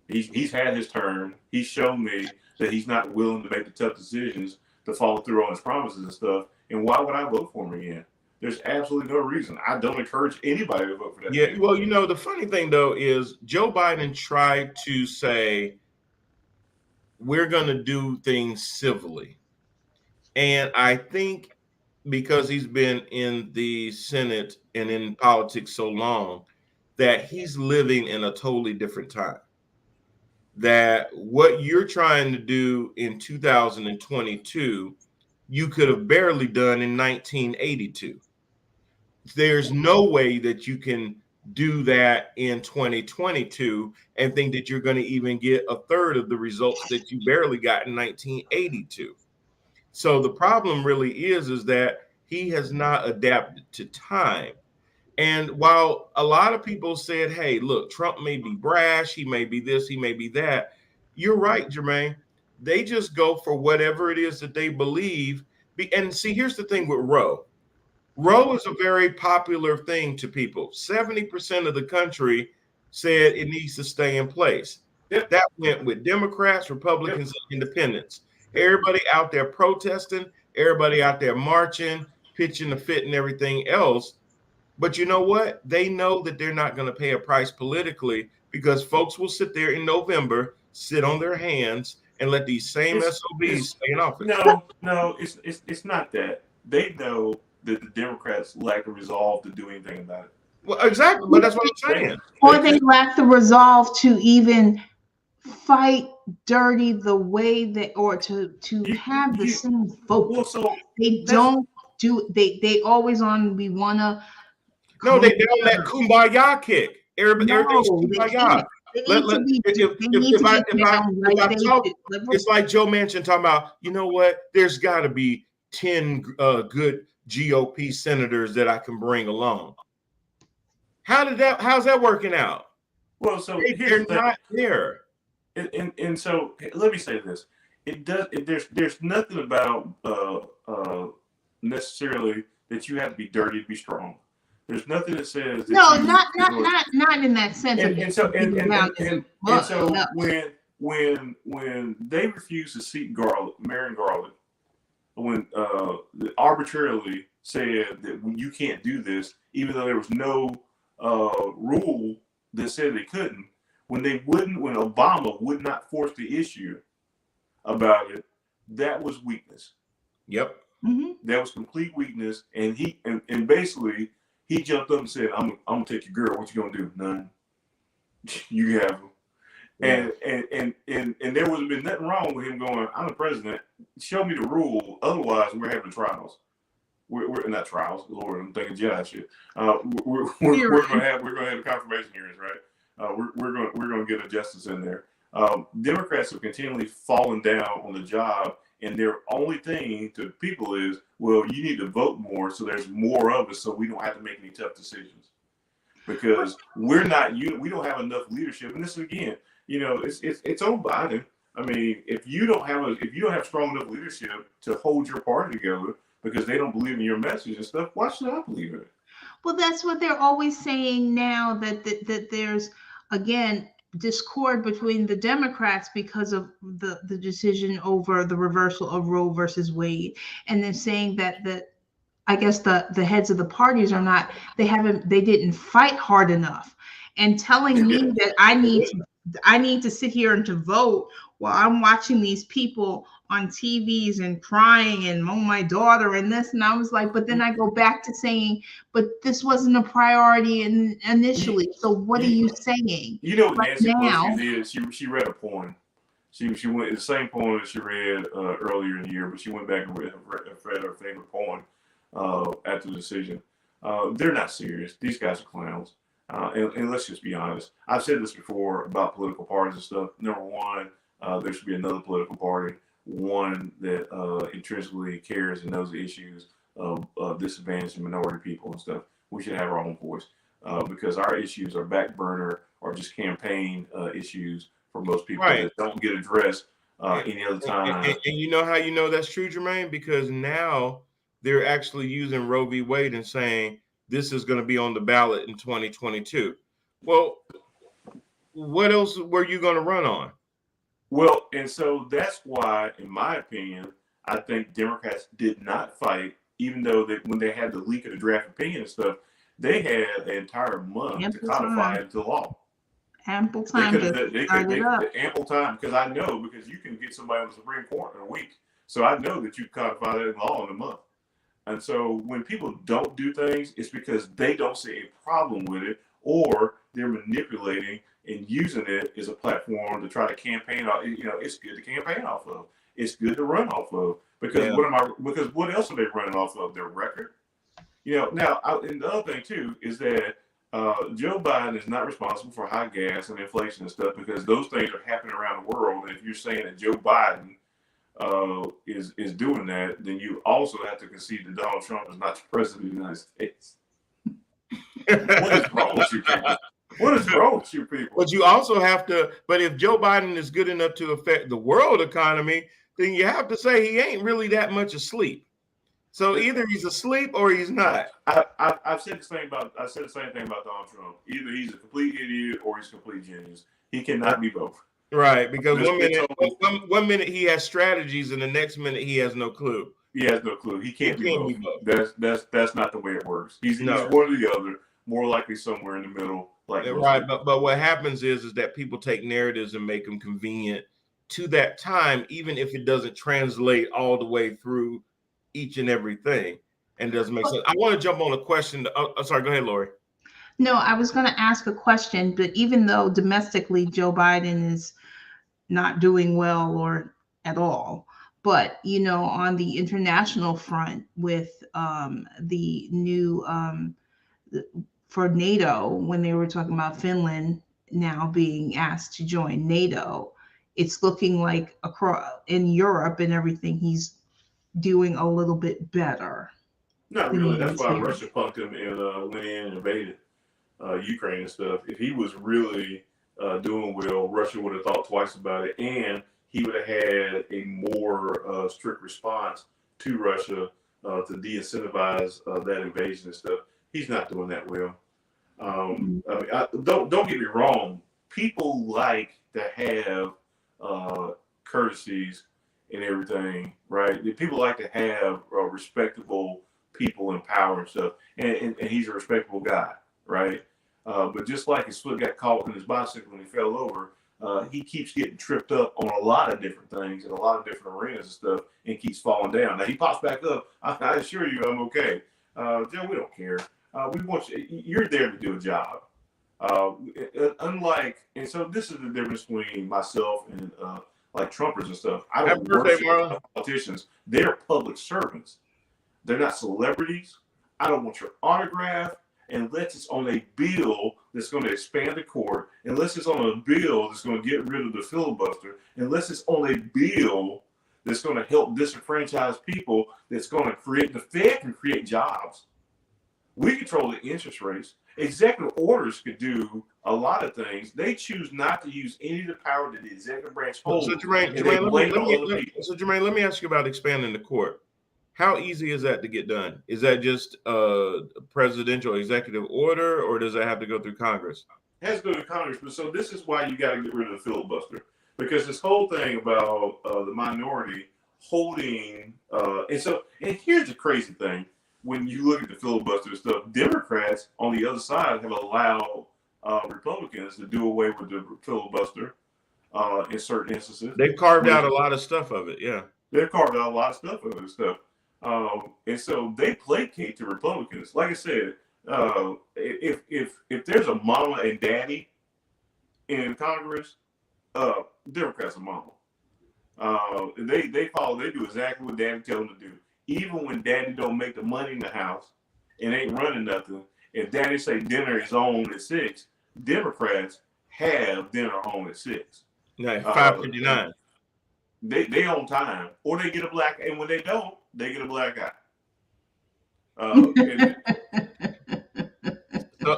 [SPEAKER 5] He's had his turn. He's shown me that he's not willing to make the tough decisions to follow through on his promises and stuff. And why would I vote for him again? There's absolutely no reason. I don't encourage anybody to vote for that.
[SPEAKER 3] Yeah, well, the funny thing, though, is Joe Biden tried to say, we're going to do things civilly. And I think because he's been in the Senate and in politics so long, that he's living in a totally different time. That what you're trying to do in 2022, you could have barely done in 1982. There's no way that you can do that in 2022 and think that you're going to even get a third of the results that you barely got in 1982. So the problem really is that he has not adapted to time. And while a lot of people said, hey, look, Trump may be brash, he may be this, he may be that, you're right, Jermaine. They just go for whatever it is that they believe. And see, here's the thing with Roe. Roe is a very popular thing to people. 70% of the country said it needs to stay in place. That went with Democrats, Republicans, and independents. Everybody out there protesting, everybody out there marching, pitching a fit and everything else. But you know what? They know that they're not going to pay a price politically because folks will sit there in November, sit on their hands, and let these same SOBs stay in office.
[SPEAKER 5] No, it's not that. They know that the Democrats lack the resolve to do anything about it.
[SPEAKER 3] Well, exactly, but that's what I'm saying.
[SPEAKER 4] Or they lack the resolve to even fight dirty the way that, or to have the same focus.
[SPEAKER 5] Well, so
[SPEAKER 4] they don't do. They always on. We wanna.
[SPEAKER 3] No, they on that kumbaya kick. Everything's kumbaya. It's like Joe Manchin talking about, you know what? There's got to be 10 good GOP senators that I can bring along. How's that working out?
[SPEAKER 5] Well, so
[SPEAKER 3] they're not there.
[SPEAKER 5] And so let me say this: there's nothing about necessarily that you have to be dirty to be strong. There's nothing that says that
[SPEAKER 4] not in that sense.
[SPEAKER 5] And so when they refuse to seat Marion Garland, when arbitrarily said that you can't do this, even though there was no rule that said they couldn't, when Obama would not force the issue about it, that was weakness.
[SPEAKER 3] Yep.
[SPEAKER 4] Mm-hmm.
[SPEAKER 5] That was complete weakness, and he basically he jumped up and said, "I'm gonna take your girl. What you gonna do? None. You have him." And there would have been nothing wrong with him going, I'm the president, show me the rule, otherwise we're having trials. We're not trials, Lord, I'm thinking Jedi shit. We're gonna have the confirmation hearings, right? We're gonna get a justice in there. Democrats have continually fallen down on the job, and their only thing to people is, well, you need to vote more so there's more of us, so we don't have to make any tough decisions. Because we don't have enough leadership. And this is, again, it's on Biden. I mean, if you don't have strong enough leadership to hold your party together because they don't believe in your message and stuff, why should I believe in it?
[SPEAKER 4] Well, that's what they're always saying now, that there's, again, discord between the Democrats because of the decision over the reversal of Roe versus Wade. And they're saying that I guess the heads of the parties they didn't fight hard enough, and telling me that I need to sit here and to vote while I'm watching these people on TVs and crying and my daughter and this. And I was like, but then I go back to saying, but this wasn't a priority initially. So what are you saying?
[SPEAKER 5] You know what Nancy Pelosi did? She read a poem. She went the same poem that she read earlier in the year, but she went back and read her favorite poem after the decision. They're not serious. These guys are clowns. And let's just be honest. I've said this before about political parties and stuff. Number one, there should be another political party, one that intrinsically cares and knows the issues of disadvantaged and minority people and stuff. We should have our own voice because our issues are back burner or just campaign issues for most people that don't get addressed any other time.
[SPEAKER 3] And you know how you know that's true, Jermaine? Because now they're actually using Roe v. Wade and saying this is going to be on the ballot in 2022. Well, what else were you going to run on?
[SPEAKER 5] Well, and so that's why, in my opinion, I think Democrats did not fight, even though when they had the leak of the draft opinion and stuff, they had an entire month to codify it into law.
[SPEAKER 4] Ample time
[SPEAKER 5] ample time, because I know, because you can get somebody on the Supreme Court in a week. So I know that you codify that in law in a month. And so when people don't do things, it's because they don't see a problem with it, or they're manipulating and using it as a platform to try to campaign off. It's good to campaign off of. It's good to run off of. Because what else are they running off of? Their record? Now, and the other thing too is that Joe Biden is not responsible for high gas and inflation and stuff, because those things are happening around the world. And if you're saying that Joe Biden is doing that, then you also have to concede that Donald Trump is not the president of the United States. What is wrong with you people? What is wrong with you people?
[SPEAKER 3] But you also have to, but if Joe Biden is good enough to affect the world economy, then you have to say he ain't really that much asleep. So either he's asleep or he's not.
[SPEAKER 5] I've said the same thing about Donald Trump. Either he's a complete idiot or he's a complete genius. He cannot be both.
[SPEAKER 3] Right, because one minute he has strategies and the next minute he has no clue.
[SPEAKER 5] He has no clue. He can't be both. That's not the way it works. He's one or the other, more likely somewhere in the middle.
[SPEAKER 3] Right, but what happens is that people take narratives and make them convenient to that time, even if it doesn't translate all the way through each and everything, and doesn't make sense. I want to jump on a question. Sorry, go ahead, Lori.
[SPEAKER 4] No, I was going to ask a question, but even though domestically Joe Biden is not doing well or at all, but on the international front with the new for NATO, when they were talking about Finland now being asked to join NATO, it's looking like across in Europe and everything, he's doing a little bit better.
[SPEAKER 5] Not really. That's why Russia punked him and went in and invaded Ukraine and stuff. If he was really doing well, Russia would have thought twice about it, and he would have had a more strict response to Russia to de-incentivize that invasion and stuff. He's not doing that well. Don't get me wrong. People like to have courtesies and everything, right? People like to have respectable people in power and stuff, and he's a respectable guy, right? But just like his foot got caught in his bicycle when he fell over, he keeps getting tripped up on a lot of different things in a lot of different arenas and stuff, and keeps falling down. Now he pops back up. I assure you, I'm okay. Joe, we don't care. We want you. You're there to do a job. Unlike, and so this is the difference between myself and like Trumpers and stuff. I
[SPEAKER 3] Happy
[SPEAKER 5] don't
[SPEAKER 3] birthday,
[SPEAKER 5] worship
[SPEAKER 3] Marlon.
[SPEAKER 5] politicians. They're public servants. They're not celebrities. I don't want your autograph unless it's on a bill that's going to expand the court, unless it's on a bill that's going to get rid of the filibuster, unless it's on a bill that's going to help disenfranchise people, that's going to create, the Fed can create jobs. We control the interest rates. Executive orders could do a lot of things. They choose not to use any of the power that the executive branch holds.
[SPEAKER 3] So Jermaine, let me ask you about expanding the court. How easy is that to get done? Is that just a presidential executive order, or does that have to go through Congress?
[SPEAKER 5] It has to go to Congress. But so this is why you got to get rid of the filibuster, because this whole thing about the minority holding, and here's the crazy thing: when you look at the filibuster stuff, Democrats on the other side have allowed Republicans to do away with the filibuster in certain instances.
[SPEAKER 3] They've carved out a lot of stuff of it. Yeah,
[SPEAKER 5] they've carved out a lot of stuff of it stuff. And so they placate to Republicans. Like I said, if there's a mama and daddy in Congress, Democrats are mama. They follow. They do exactly what daddy tells them to do. Even when daddy don't make the money in the house and ain't running nothing, if daddy say dinner is on at 6, Democrats have dinner on at 6.
[SPEAKER 3] 5:59.
[SPEAKER 5] They on time, or they get a black, and when they don't, they get a black eye.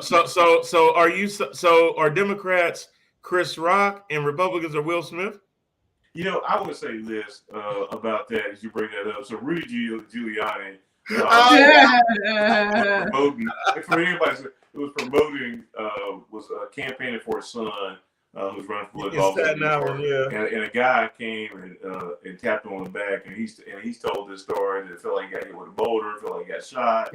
[SPEAKER 3] So are Democrats Chris Rock and Republicans are Will Smith?
[SPEAKER 5] You know, I would say this about that as you bring that up. So Rudy Giuliani promoting, for anybody, it was promoting, was campaigning for his son. Who's running for the office, and a guy came and tapped him on the back, and he's told this story that it felt like he got hit with a boulder, felt like he got shot.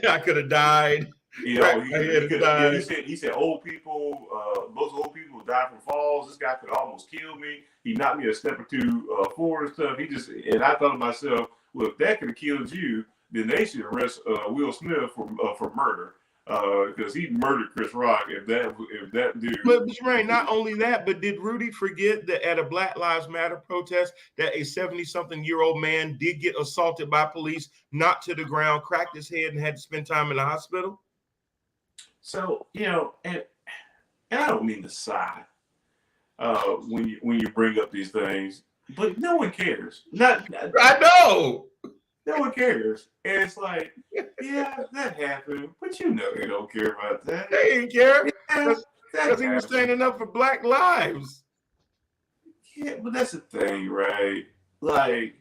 [SPEAKER 3] I could have died.
[SPEAKER 5] You know, he said old people, most old people die from falls. This guy could almost kill me. He knocked me a step or two forward and stuff. And I thought to myself, well, if that could have killed you, then they should arrest Will Smith for murder. Because he murdered Chris Rock. If that dude.
[SPEAKER 3] But Jermaine, not only that, but did Rudy forget that at a Black Lives Matter protest, that a 70-something-year-old man did get assaulted by police, knocked to the ground, cracked his head, and had to spend time in the hospital?
[SPEAKER 5] So you know, and I don't mean to sigh when you bring up these things, but no one cares.
[SPEAKER 3] I know.
[SPEAKER 5] No one cares. And it's like, yeah, that happened, but you know they don't care about that.
[SPEAKER 3] They ain't care
[SPEAKER 5] because
[SPEAKER 3] he was standing up for Black lives.
[SPEAKER 5] Yeah, but that's the thing, right? Like,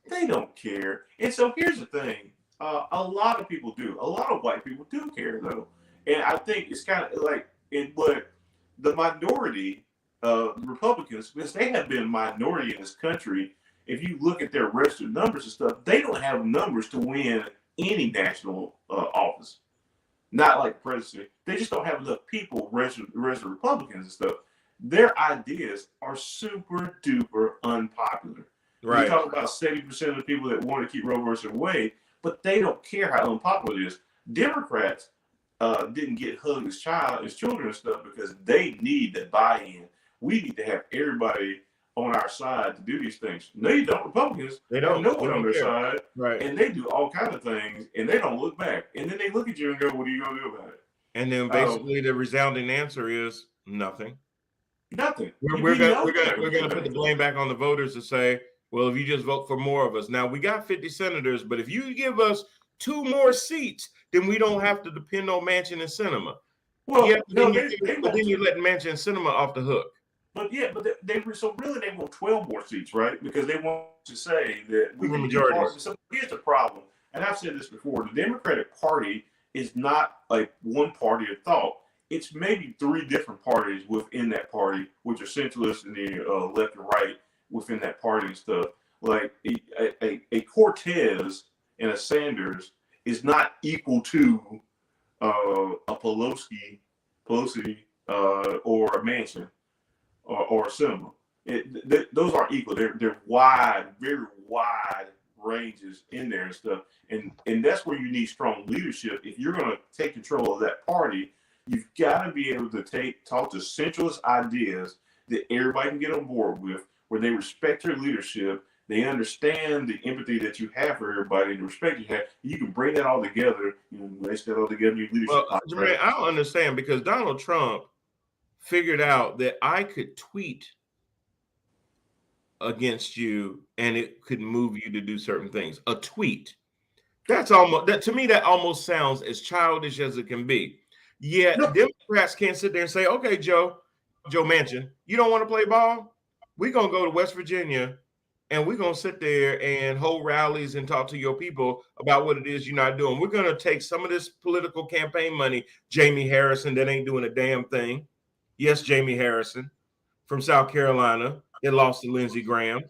[SPEAKER 5] they don't care. And so here's the thing. A lot of people do. A lot of white people do care, though. And I think it's kind of like, but the minority, Republicans, because they have been a minority in this country, if you look at their registered numbers and stuff, they don't have numbers to win any national office. Not like presidency. They just don't have enough people registered Republicans and stuff. Their ideas are super duper unpopular. Right. We talk about 70% of the people that want to keep Roe versus Wade, but they don't care how unpopular it is. Democrats didn't get hugged as children and stuff because they need the buy-in. We need to have everybody on our side to do these things. They don't. Republicans, they don't know on their side, right? And they do all kinds of things, and they don't look back. And then they look at you and go, "What are you going to do about it?" And then basically, the resounding answer is nothing. Nothing. We're going to put the blame back on the voters to say, "Well, if you just vote for more of us, now we got 50 senators, but if you give us 2 more seats, then we don't have to depend on Manchin and Sinema." Well, then you let Manchin and Sinema off the hook. But yeah, but they want 12 more seats, right? Because they want to say that we can majority. So here's the problem, and I've said this before: the Democratic Party is not like one party of thought. It's maybe 3 different parties within that party, which are centralists and the left and right within that party and stuff. Like a Cortez and a Sanders is not equal to a Pelosi or a Manchin. Or Sinema. Those aren't equal. They're wide, very wide ranges in there and stuff. And that's where you need strong leadership. If you're going to take control of that party, You've got to be able to talk to centralist ideas that everybody can get on board with, where they respect your leadership, they understand the empathy that you have for everybody, and the respect you have. You can bring that all together, lace that all together in your leadership.
[SPEAKER 3] Well, Jermaine, I don't understand, because Donald Trump figured out that I could tweet against you and it could move you to do certain things. A tweet. That's almost, that to me, that almost sounds as childish as it can be. Yet Democrats can't sit there and say, okay, Joe Manchin, you don't want to play ball? We're going to go to West Virginia and we're going to sit there and hold rallies and talk to your people about what it is you're not doing. We're going to take some of this political campaign money, Jamie Harrison, that ain't doing a damn thing. Yes, Jamie Harrison from South Carolina that lost to Lindsey Graham,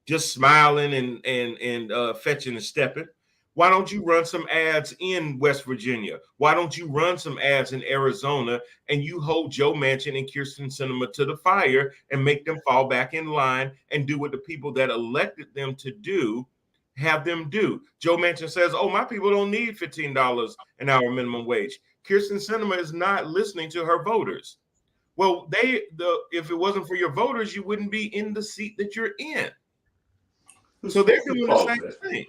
[SPEAKER 3] just smiling and fetching and stepping. Why don't you run some ads in West Virginia? Why don't you run some ads in Arizona and you hold Joe Manchin and Kirsten Sinema to the fire and make them fall back in line and do what the people that elected them to do have them do? Joe Manchin says, oh, my people don't need $15 an hour minimum wage. Kirsten Sinema is not listening to her voters. Well, if it wasn't for your voters, you wouldn't be in the seat that you're in. So they're doing the same thing.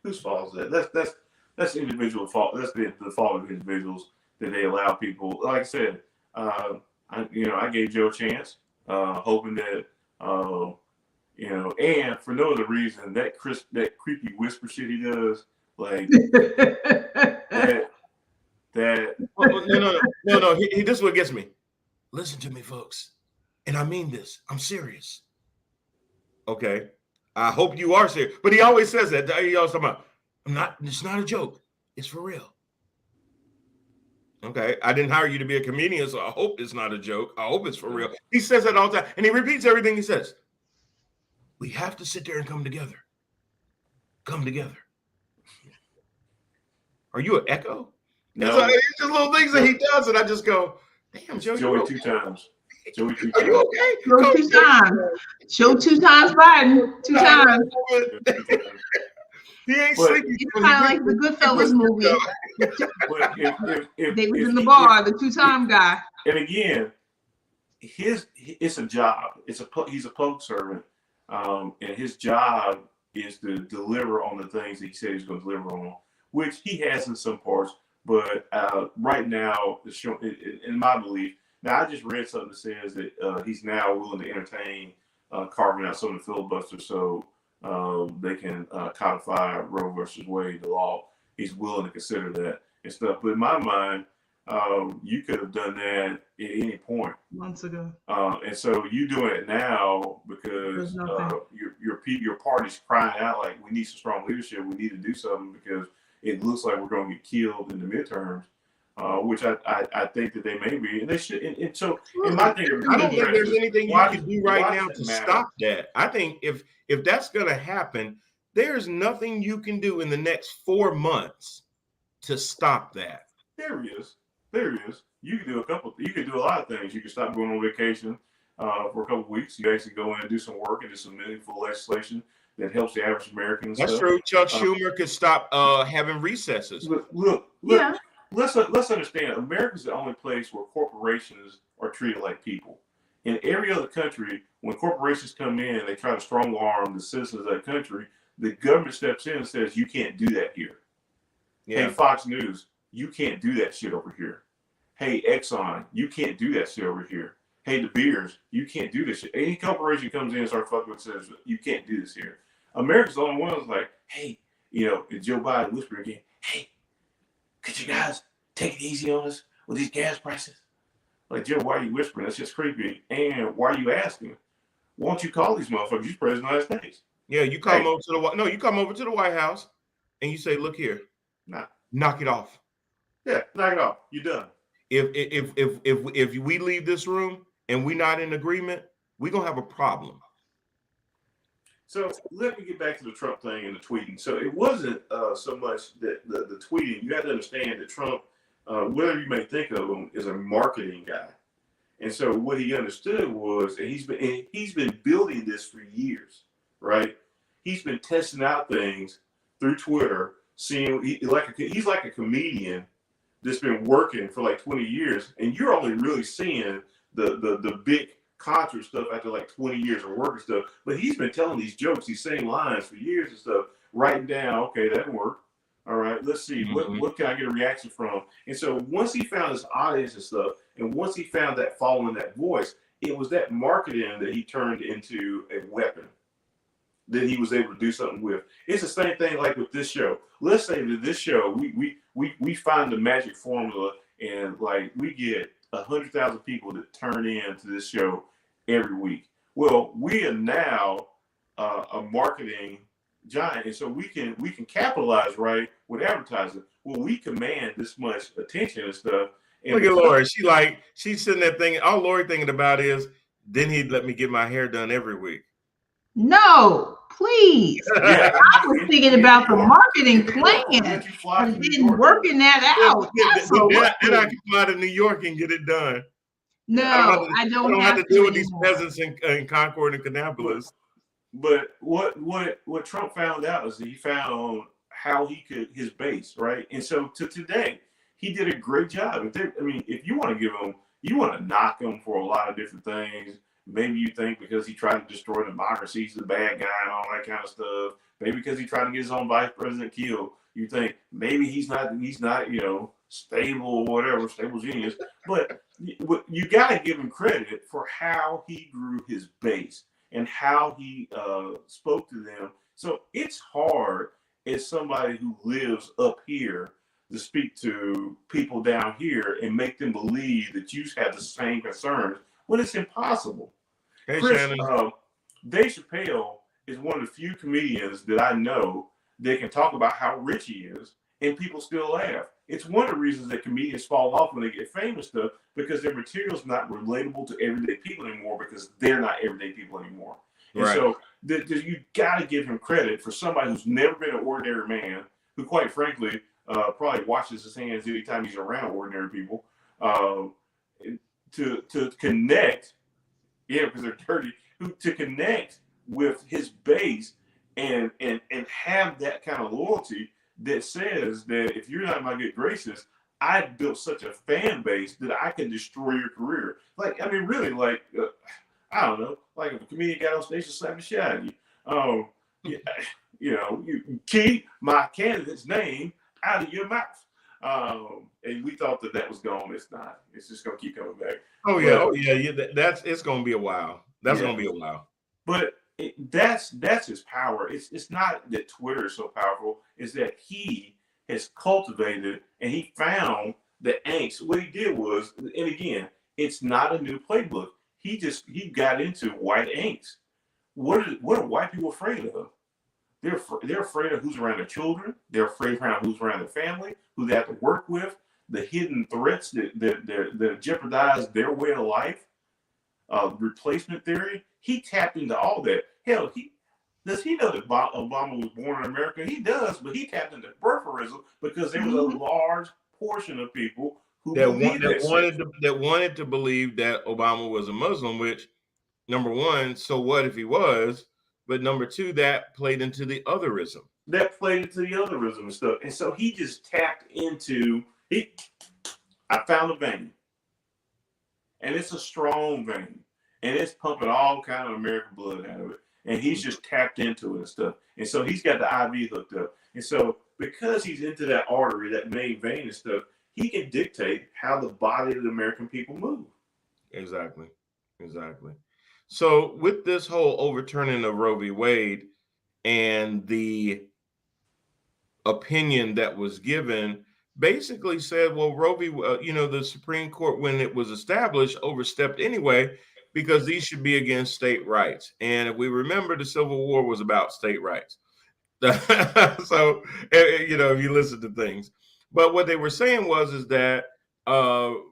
[SPEAKER 5] Whose fault is that? That's individual fault. That's the fault of individuals that they allow people. Like I said, I gave Joe a chance, hoping that and for no other reason, that creepy whisper shit he does, like that.
[SPEAKER 3] No. This is what gets me. Listen to me, folks, and I mean this. I'm serious. Okay. I hope you are serious. But he always says that. He always talking about, it's not a joke. It's for real. Okay. I didn't hire you to be a comedian, so I hope it's not a joke. I hope it's for real. He says that all the time. And he repeats everything he says. We have to sit there and come together. Come together. Are you an echo?
[SPEAKER 5] No.
[SPEAKER 3] It's just little things that he does, and I just go, damn, Joe.
[SPEAKER 5] Joey, two times. Joey, two
[SPEAKER 3] Are
[SPEAKER 5] times.
[SPEAKER 3] you okay?
[SPEAKER 4] Joe, 2 times. Joe, 2 times Biden. 2 times.
[SPEAKER 3] He ain't sleeping.
[SPEAKER 4] It's kind of like the Goodfellas movie. They was in the bar, the 2-time guy.
[SPEAKER 5] And again, it's a job. He's a public servant, and his job is to deliver on the things that he said he's going to deliver on, which he has in some parts. But right now, in my belief, now I just read something that says that he's now willing to entertain carving out some of the filibuster so they can codify Roe versus Wade, the law. He's willing to consider that and stuff. But in my mind, you could have done that at any point
[SPEAKER 4] months ago.
[SPEAKER 5] And so you doing it now because your party's crying out like, we need some strong leadership. We need to do something because it looks like we're going to get killed in the midterms. Which I think that they may be, and they should. And so, in my thing,
[SPEAKER 3] I don't think there's anything you can do right now to stop that. I think if that's going to happen, there's nothing you can do in the next 4 months to stop that.
[SPEAKER 5] There is. You can do You can do a lot of things. You can stop going on vacation for a couple of weeks. You actually go in and do some work and do some meaningful legislation that helps the average American.
[SPEAKER 3] That's true. Chuck Schumer could stop having recesses.
[SPEAKER 5] Look.
[SPEAKER 4] Yeah.
[SPEAKER 5] Let's understand, America's the only place where corporations are treated like people. In every other country, when corporations come in and they try to strong arm the citizens of that country, the government steps in and says, you can't do that here. Yeah. Hey, Fox News, you can't do that shit over here. Hey, Exxon, you can't do that shit over here. Hey, De Beers, you can't do this shit. Any corporation comes in and starts fucking with says, you can't do this here. America's the only one that's like, hey, and Joe Biden whispered again, hey, could you guys take it easy on us with these gas prices? Like, Joe, why are you whispering? That's just creepy. And why are you asking? Why don't you call these motherfuckers? You're president of the United States.
[SPEAKER 3] Yeah, you come over to the White House and you say, look here, knock it off.
[SPEAKER 5] Yeah, knock it off. You're done.
[SPEAKER 3] If we leave this room and we're not in agreement, we're gonna have a problem.
[SPEAKER 5] So let me get back to the Trump thing and the tweeting. So it wasn't so much that the tweeting. You have to understand that Trump, whatever you may think of him, is a marketing guy. And so what he understood was, and he's been building this for years, right? He's been testing out things through Twitter, seeing he's like a comedian that's been working for like 20 years, and you're only really seeing the big concert stuff after like 20 years of work and stuff. But he's been telling these jokes, these same lines for years and stuff, writing down, okay, that didn't work. All right, let's see, what can I get a reaction from? And so once he found his audience and stuff, and once he found that following, that voice, it was that marketing that he turned into a weapon that he was able to do something with. It's the same thing like with this show. Let's say that this show, we find the magic formula, and like we get 100,000 people that turn in to this show every week. Well, we are now a marketing giant, and so we can capitalize right with advertising. Well, we command this much attention and stuff. And
[SPEAKER 3] look at Lori. She's sitting there thinking. All Lori thinking about is, then he'd let me get my hair done every week.
[SPEAKER 4] No, please.
[SPEAKER 5] Yeah,
[SPEAKER 4] I was thinking about the marketing plan and then working that out.
[SPEAKER 3] Then I can fly to New York and get it done.
[SPEAKER 4] No, I don't have
[SPEAKER 3] to deal with these peasants in Concord and Kannapolis.
[SPEAKER 5] But what Trump found out is that he found how he could, his base, right? And so to today, he did a great job. If you want to give him, you want to knock him for a lot of different things. Maybe you think because he tried to destroy democracy, he's the bad guy and all that kind of stuff. Maybe because he tried to get his own vice president killed, you think maybe he's not, stable or whatever, stable genius. But you got to give him credit for how he grew his base and how he spoke to them. So it's hard as somebody who lives up here to speak to people down here and make them believe that you have the same concerns when it's impossible.
[SPEAKER 3] Hey,
[SPEAKER 5] Chris,
[SPEAKER 3] Shannon.
[SPEAKER 5] Dave Chappelle is one of the few comedians that I know that can talk about how rich he is and people still laugh. It's one of the reasons that comedians fall off when they get famous stuff, because their material is not relatable to everyday people anymore, because they're not everyday people anymore. And
[SPEAKER 3] right.
[SPEAKER 5] So you got to give him credit for somebody who's never been an ordinary man, who quite frankly probably washes his hands anytime he's around ordinary people, to connect, because they're dirty, to connect with his base and have that kind of loyalty that says that if you're not in my good graces, I built such a fan base that I can destroy your career. I don't know, like if a comedian got on stage and slapped the shit out of you. You keep my candidate's name out of your mouth. And we thought that was gone. It's not. It's just gonna keep coming back.
[SPEAKER 3] It's gonna be a while. That's gonna be a while.
[SPEAKER 5] But that's his power. It's not that Twitter is so powerful. It's that he has cultivated and he found the angst. What he did was, and again, it's not a new playbook. He got into white angst. What are white people afraid of? They're afraid of who's around their children. They're afraid of who's around their family, who they have to work with, the hidden threats that jeopardize their way of life. Replacement theory. He tapped into all that. Hell, does he know that Obama was born in America? He does, but he tapped into birtherism because there was a large portion of people who wanted to believe that Obama was a Muslim. Which, number one, so what if he was? But number two, that played into the otherism. And stuff. And so he just tapped into I found a vein. And it's a strong vein. And it's pumping all kind of American blood out of it. And he's just tapped into it and stuff. And so he's got the IV hooked up. And so because he's into that artery, that main vein and stuff, he can dictate how the body of the American people move. Exactly.
[SPEAKER 3] So with this whole overturning of Roe v. Wade and the opinion that was given, basically said, well, Roe v. The Supreme Court, when it was established, overstepped anyway, because these should be against state rights. And if we remember, the Civil War was about state rights. So, if you listen to things. But what they were saying is that the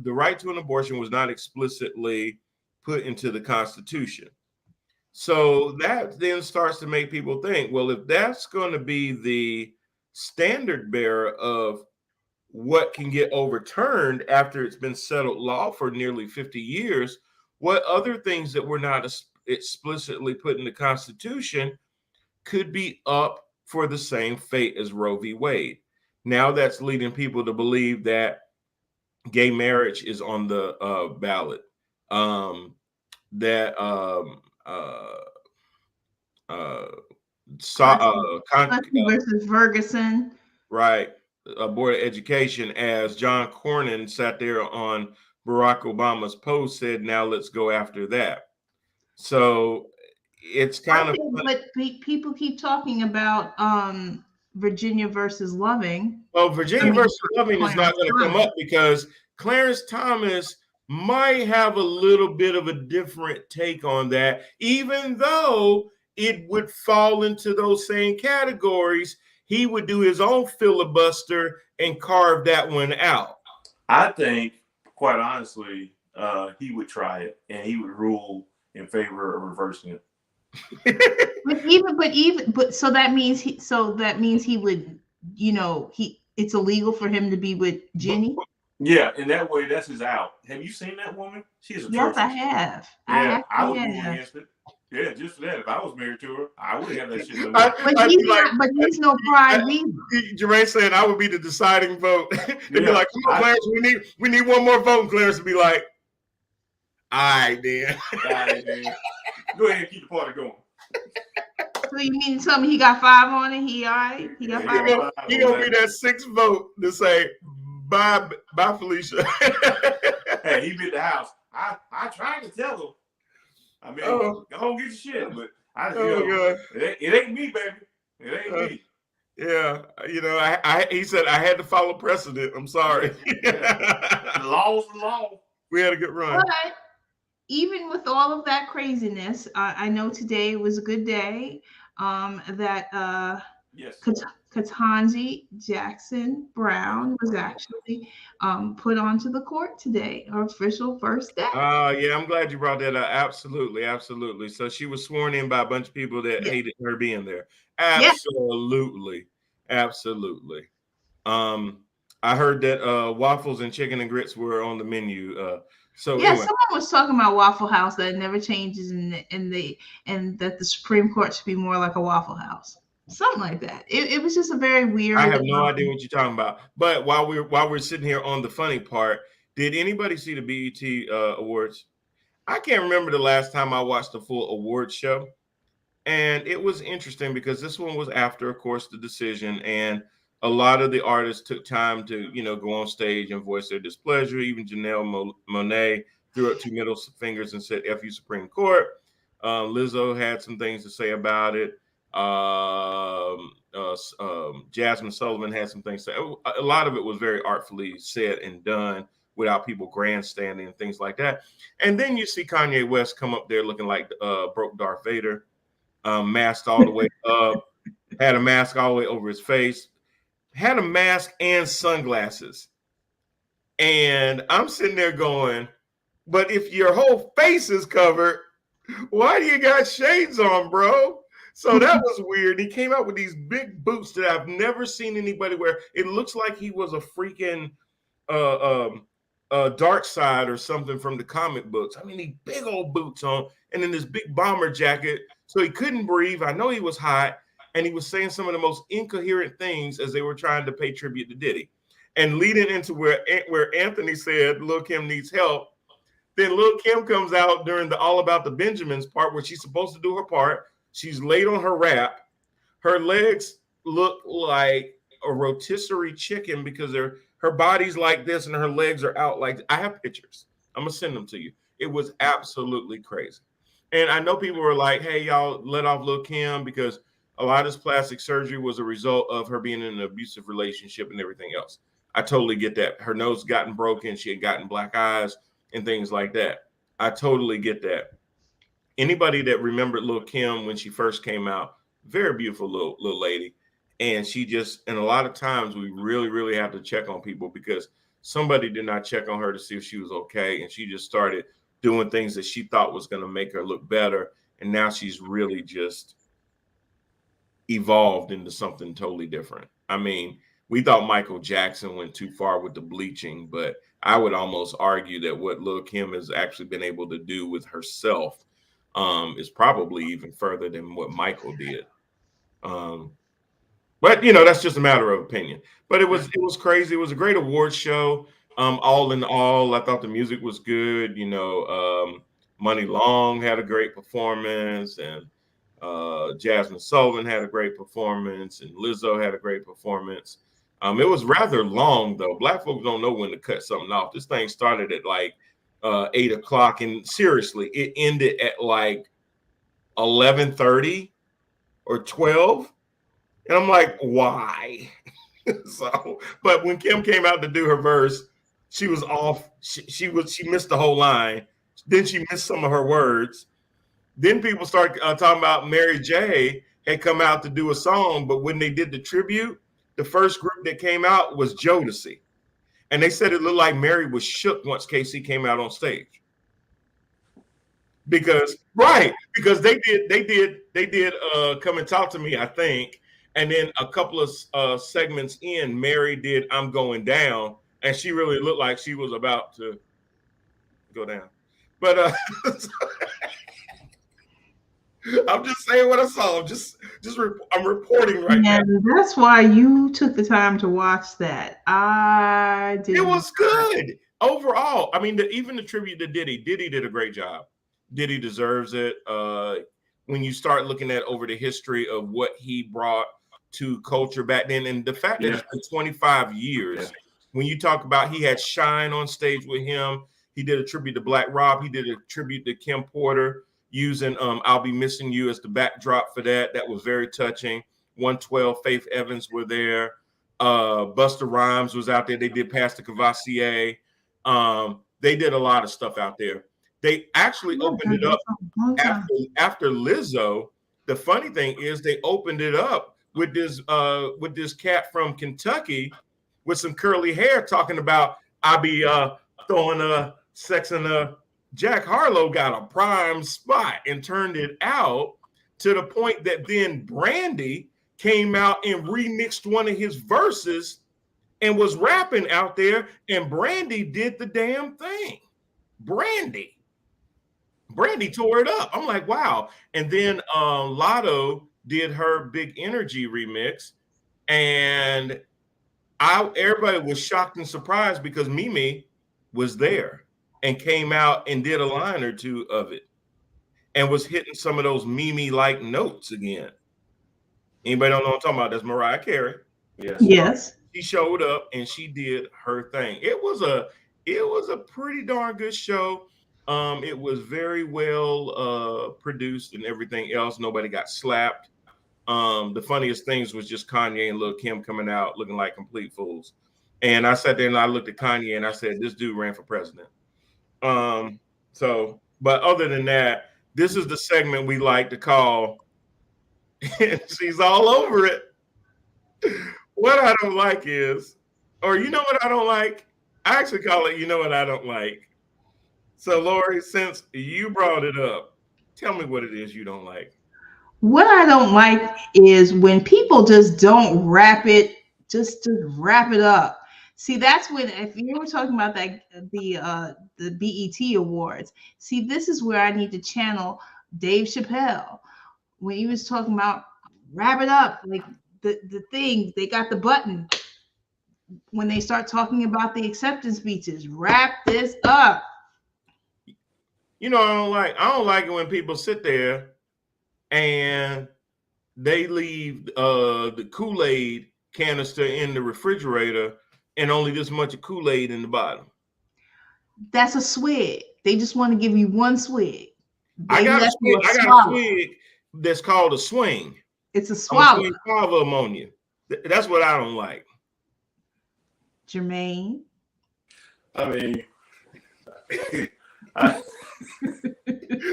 [SPEAKER 3] right to an abortion was not explicitly put into the Constitution. So that then starts to make people think, well, if that's going to be the standard bearer of what can get overturned after it's been settled law for nearly 50 years, what other things that were not explicitly put in the Constitution could be up for the same fate as Roe v. Wade? Now that's leading people to believe that gay marriage is on the ballot. That
[SPEAKER 4] versus Ferguson,
[SPEAKER 3] right? Board of Education, as John Cornyn sat there on Barack Obama's post, said, "Now let's go after that." So it's kind of,
[SPEAKER 4] but people keep talking about Virginia versus Loving.
[SPEAKER 3] well, Virginia versus Loving is not going to come up because Clarence Thomas might have a little bit of a different take on that, even though it would fall into those same categories. He would do his own filibuster and carve that one out.
[SPEAKER 5] I think, quite honestly, he would try it and he would rule in favor of reversing it.
[SPEAKER 4] but so that means he would, it's illegal for him to be with Jenny.
[SPEAKER 5] Yeah, and that way, that's his out. Have you seen that woman? She's atrocious.
[SPEAKER 4] Yes, I have.
[SPEAKER 5] Yeah, I would rule against it. Yeah, just for that. If I was married to her, I would have that shit.
[SPEAKER 4] But he's no pride either.
[SPEAKER 3] Jermaine saying I would be the deciding vote. They'd be like, "Come on, Clarence, we need one more vote." And Clarence would be like, "All right, then."
[SPEAKER 5] Go ahead and keep the party going.
[SPEAKER 4] So you mean to tell me he got 5 on it? He all right? He got 5.
[SPEAKER 3] He gonna be that 6th vote to say bye, Felicia.
[SPEAKER 5] Hey, he bit the house. I tried to tell him. I mean, go on, get your shit, but it ain't me, baby. It ain't me.
[SPEAKER 3] Yeah, he said I had to follow precedent. I'm sorry.
[SPEAKER 5] The law's the law.
[SPEAKER 3] We had a good run.
[SPEAKER 4] But even with all of that craziness, I know today was a good day.
[SPEAKER 5] Yes.
[SPEAKER 4] Ketanji Jackson Brown was actually put onto the court today, her official first day.
[SPEAKER 3] Yeah, I'm glad you brought that up. Absolutely. So she was sworn in by a bunch of people that hated her being there. Absolutely. I heard that waffles and chicken and grits were on the menu. Anyway.
[SPEAKER 4] Someone was talking about Waffle House that never changes, and that the Supreme Court should be more like a Waffle House. Something like that. It was just a very weird.
[SPEAKER 3] I have no idea what you're talking about. But while we're sitting here on the funny part, did anybody see the BET awards? I can't remember the last time I watched a full awards show, and it was interesting because this one was after, of course, the decision, and a lot of the artists took time to go on stage and voice their displeasure. Even Janelle Monáe threw up 2 middle fingers and said "F you, Supreme Court." Lizzo had some things to say about it. Jasmine Sullivan had some things to say. A lot of it was very artfully said and done without people grandstanding and things like that. And then you see Kanye West come up there looking like broke Darth Vader, masked all the way up, had a mask all the way over his face, had a mask and sunglasses. And I'm sitting there going, but if your whole face is covered, why do you got shades on, bro? So that was weird. He came out with these big boots that I've never seen anybody wear. It looks like he was a freaking Dark Side or something from the comic books. I mean, these big old boots on, and then this big bomber jacket. So he couldn't breathe. I know he was hot, and he was saying some of the most incoherent things as they were trying to pay tribute to Diddy. And leading into where Anthony said Lil' Kim needs help, then Lil' Kim comes out during the All About the Benjamins part where she's supposed to do her part. She's laid on her wrap. Her legs look like a rotisserie chicken because her body's like this and her legs are out like this. I have pictures. I'm going to send them to you. It was absolutely crazy. And I know people were like, hey, y'all let off Lil' Kim because a lot of this plastic surgery was a result of her being in an abusive relationship and everything else. I totally get that. Her nose gotten broken. She had gotten black eyes and things like that. I totally get that. Anybody that remembered Lil' Kim when she first came out, very beautiful little lady. And and a lot of times we really, really have to check on people because somebody did not check on her to see if she was okay. And she just started doing things that she thought was going to make her look better. And now she's really just evolved into something totally different. I mean, we thought Michael Jackson went too far with the bleaching, but I would almost argue that what Lil' Kim has actually been able to do with herself is probably even further than what Michael did. But you know, that's just a matter of opinion. But it was crazy. It was a great awards show. All in all, I thought the music was good. You know, Money Long had a great performance, and Jasmine Sullivan had a great performance, and Lizzo had a great performance. It was rather long though. Black folks don't know when to cut something off. This thing started at like 8 o'clock, and seriously, it ended at like 11:30 or 12. And I'm like, why? So, but when Kim came out to do her verse, she was off. She missed the whole line. Then she missed some of her words. Then people start talking about Mary J had come out to do a song, but when they did the tribute, the first group that came out was Jodeci, and they said it looked like Mary was shook once KC came out on stage. Because they did Come and Talk to Me, I think. And then a couple of segments in, Mary did I'm Going Down, and she really looked like she was about to go down. But I'm just saying what I saw. I'm reporting right now.
[SPEAKER 4] That's why you took the time to watch that. I did.
[SPEAKER 3] It was good overall. I mean, even the tribute to Diddy did a great job. Diddy deserves it. When you start looking at over the history of what he brought to culture back then, and the fact that it's been 25 years. When you talk about, he had Shine on stage with him. He did a tribute to Black Rob. He did a tribute to Kim Porter using I'll Be Missing You as the backdrop for that. That was very touching. 112, Faith Evans were there. Busta Rhymes was out there. They did Pastor Cavassier. They did a lot of stuff out there. They actually opened it up after Lizzo. The funny thing is they opened it up with this cat from Kentucky with some curly hair talking about I be throwing sex in Jack Harlow got a prime spot, and turned it out to the point that then Brandy came out and remixed one of his verses and was rapping out there, and Brandy did the damn thing. Brandy tore it up. I'm like, wow. And then Lotto did her Big Energy remix, and everybody was shocked and surprised because Mimi was there and came out and did a line or two of it and was hitting some of those Mimi-like notes again. Anybody don't know what I'm talking about? That's Mariah Carey.
[SPEAKER 4] Yes.
[SPEAKER 3] She showed up and she did her thing. It was a pretty darn good show. It was very well produced and everything else. Nobody got slapped. The funniest things was just Kanye and Lil' Kim coming out looking like complete fools. And I sat there and I looked at Kanye and I said, this dude ran for president. But other than that, this is the segment we like to call She's All Over It. What I don't like is, or you know what I don't like? I actually call it, you know what I don't like. So Lori, since you brought it up, tell me what it is you don't like.
[SPEAKER 4] What I don't like is when people just don't wrap it, just to wrap it up. See, that's when, if you were talking about that, the BET Awards, see, this is where I need to channel Dave Chappelle. When he was talking about wrap it up, like the thing, they got the button. When they start talking about the acceptance speeches, wrap this up.
[SPEAKER 3] You know, I don't like it when people sit there and they leave the Kool-Aid canister in the refrigerator and only this much of Kool-Aid in the bottom.
[SPEAKER 4] That's a swig. They just want to give you one swig.
[SPEAKER 3] I got a swig that's called a swing.
[SPEAKER 4] It's a swallow.
[SPEAKER 3] Ammonia. That's what I don't like.
[SPEAKER 4] Jermaine.
[SPEAKER 5] I mean,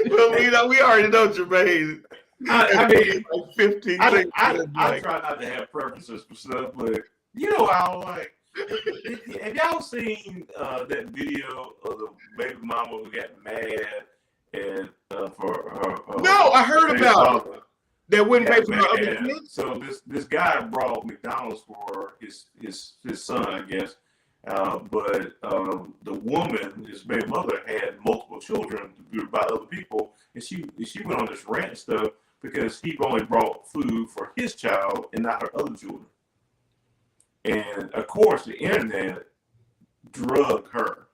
[SPEAKER 3] well, we already know Jermaine.
[SPEAKER 5] I mean,
[SPEAKER 3] like 15
[SPEAKER 5] I
[SPEAKER 3] seconds.
[SPEAKER 5] I try not to have preferences for stuff, but you know I don't like. Have y'all seen that video of the baby mama who got mad and for her?
[SPEAKER 3] No, I heard about it. That wouldn't pay for her other
[SPEAKER 5] and
[SPEAKER 3] kids.
[SPEAKER 5] So this guy brought McDonald's for his son, I guess. But the woman, his baby mother, had multiple children by other people, and she went on this rant and stuff. because he only brought food for his child and not her other children. And of course, the internet drug her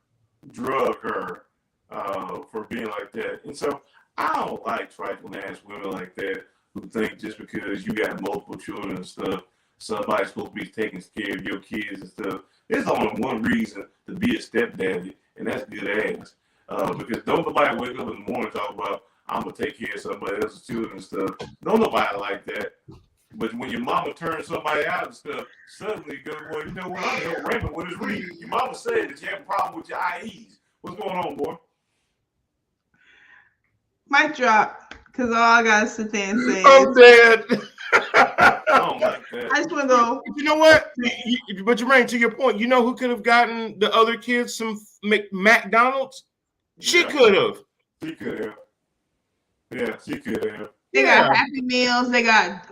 [SPEAKER 5] for being like that. And so I don't like trifling ass women like that who think just because you got multiple children and stuff, somebody's supposed to be taking care of your kids and stuff. There's only one reason to be a stepdaddy, and that's good ass. Because don't nobody wake up in the morning and talk about, I'm going to take care of somebody else's children and stuff. Don't nobody like that. But when your mama turns somebody out and stuff, suddenly you go, well, you know what, I'm going to rampant with his reading. Your mama said that you have a problem with your IEs. What's going on, boy?
[SPEAKER 4] Mic drop, because all I got to sit there and say
[SPEAKER 3] I'm dead.
[SPEAKER 5] I don't like that.
[SPEAKER 4] I just want to go.
[SPEAKER 3] You know what? But Jermaine, to your point, you know who could have gotten the other kids some McDonald's? She could have.
[SPEAKER 5] She could have. Yeah, she could have.
[SPEAKER 4] They got Happy Meals. They got,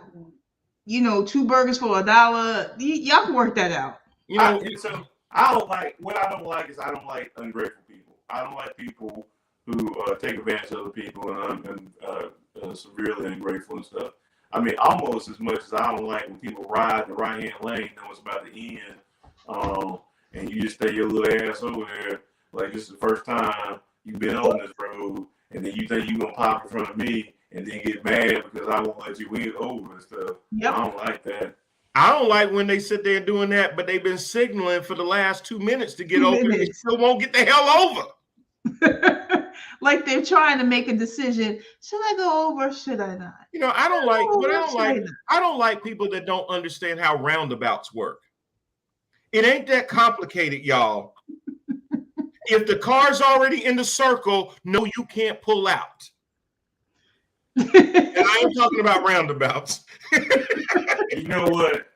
[SPEAKER 4] 2 burgers for $1. Y'all can work that out.
[SPEAKER 5] I don't like is I don't like ungrateful people. I don't like people who take advantage of other people and severely ungrateful and stuff. I mean, almost as much as I don't like when people ride the right-hand lane, know it's about to end, and you just stay your little ass over there like this is the first time you've been on this road, and then you think you're going to pop in front of me and then get mad because I won't let you win over and stuff. Yep. I don't like that.
[SPEAKER 3] I don't like when they sit there doing that, but they've been signaling for the last 2 minutes to get over and they still won't get the hell over.
[SPEAKER 4] Like they're trying to make a decision. Should I go over? Should I not?
[SPEAKER 3] I don't like people that don't understand how roundabouts work. It ain't that complicated, y'all. If the car's already in the circle, no, you can't pull out. And I am talking about roundabouts.
[SPEAKER 5] You know what?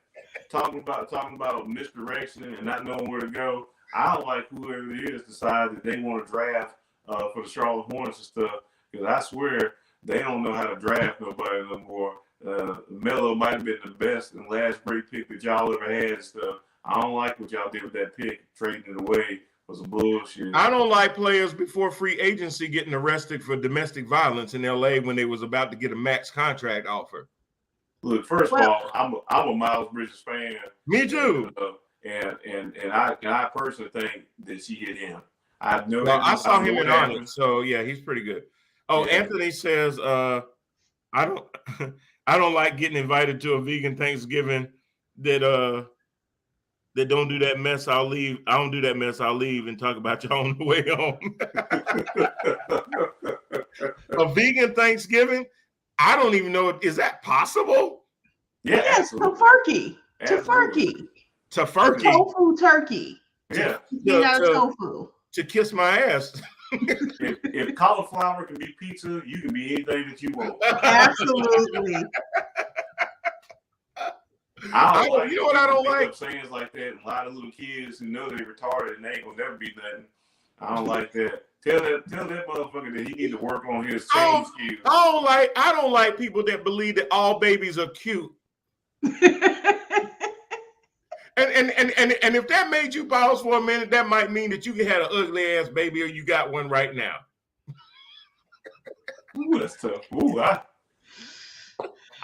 [SPEAKER 5] Talking about misdirection and not knowing where to go. I don't like whoever it is decide that they want to draft for the Charlotte Hornets and stuff, because I swear they don't know how to draft nobody no more. Melo might have been the best and last great pick that y'all ever had and stuff. I don't like what y'all did with that pick, trading it away for some bullshit.
[SPEAKER 3] I don't like players before free agency getting arrested for domestic violence in LA when they was about to get a max contract offer.
[SPEAKER 5] Look, first of all, I'm a Miles Bridges fan.
[SPEAKER 3] Me too.
[SPEAKER 5] And I personally think that she hit him. I
[SPEAKER 3] saw him in Onyx, so yeah, he's pretty good. Oh, yeah. Anthony says, I don't like getting invited to a vegan Thanksgiving that don't do that mess. I'll leave. I don't do that mess. I'll leave and talk about y'all on the way home. A vegan Thanksgiving? I don't even know. Is that possible?
[SPEAKER 5] Yeah,
[SPEAKER 4] yes, tofurkey. Tofu turkey.
[SPEAKER 5] Yeah.
[SPEAKER 4] Tofu.
[SPEAKER 3] To kiss my ass.
[SPEAKER 5] If cauliflower can be pizza, you can be anything that you want.
[SPEAKER 4] Absolutely.
[SPEAKER 5] I don't like sayings like that. And a lot of little kids who know they're retarded and they ain't gonna never be nothing. I don't like that. Tell that motherfucker that he need to work on his saying skills.
[SPEAKER 3] I don't like people that believe that all babies are cute. And if that made you pause for a minute, that might mean that you had an ugly ass baby or you got one right now.
[SPEAKER 5] Ooh, that's tough. Ooh,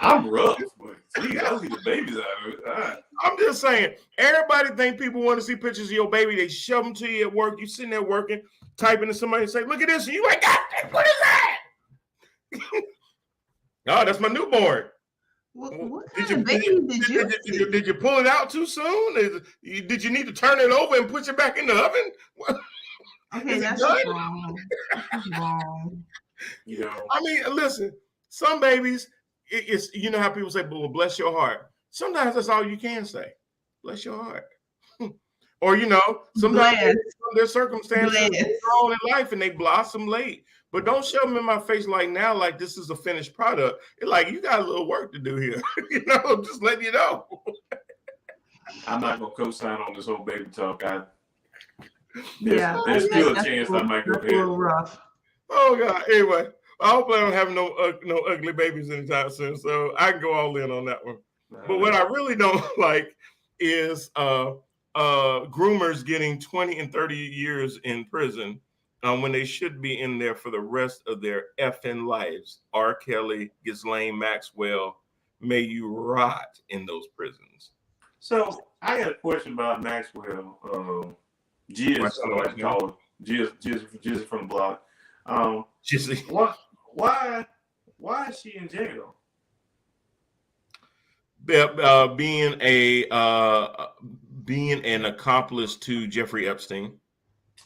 [SPEAKER 5] I'm rough, but geez, I see the babies out of it. Right.
[SPEAKER 3] I'm just saying, everybody think people want to see pictures of your baby. They shove them to you at work. You sitting there working, typing to somebody and say, look at this. And you like, God, what is that? Oh, that's my newborn.
[SPEAKER 4] What kind of baby did you see?
[SPEAKER 3] Did you pull it out too soon? Did you need to turn it over and push it back in the oven?
[SPEAKER 4] Okay, that's wrong. That's wrong.
[SPEAKER 3] I mean, listen, some babies, it's how people say, well, bless your heart. Sometimes that's all you can say. Bless your heart. Or, sometimes there's circumstances all in life and they blossom late. But don't shove them in my face like this is a finished product. It's like, you got a little work to do here. Just letting you know.
[SPEAKER 5] I'm not going to co-sign on this whole baby talk. There's still a chance I might go ahead. A little rough.
[SPEAKER 3] Oh, God. Anyway, I hope I don't have no ugly babies anytime soon. So I can go all in on that one. But what I really don't like is groomers getting 20 and 30 years in prison when they should be in there for the rest of their effing lives. R. Kelly, Ghislaine Maxwell, may you rot in those prisons.
[SPEAKER 5] So I got a question about Maxwell. Jizz, I like to call her. Jizz from the block. Why is she in jail?
[SPEAKER 3] Being an accomplice to Jeffrey Epstein.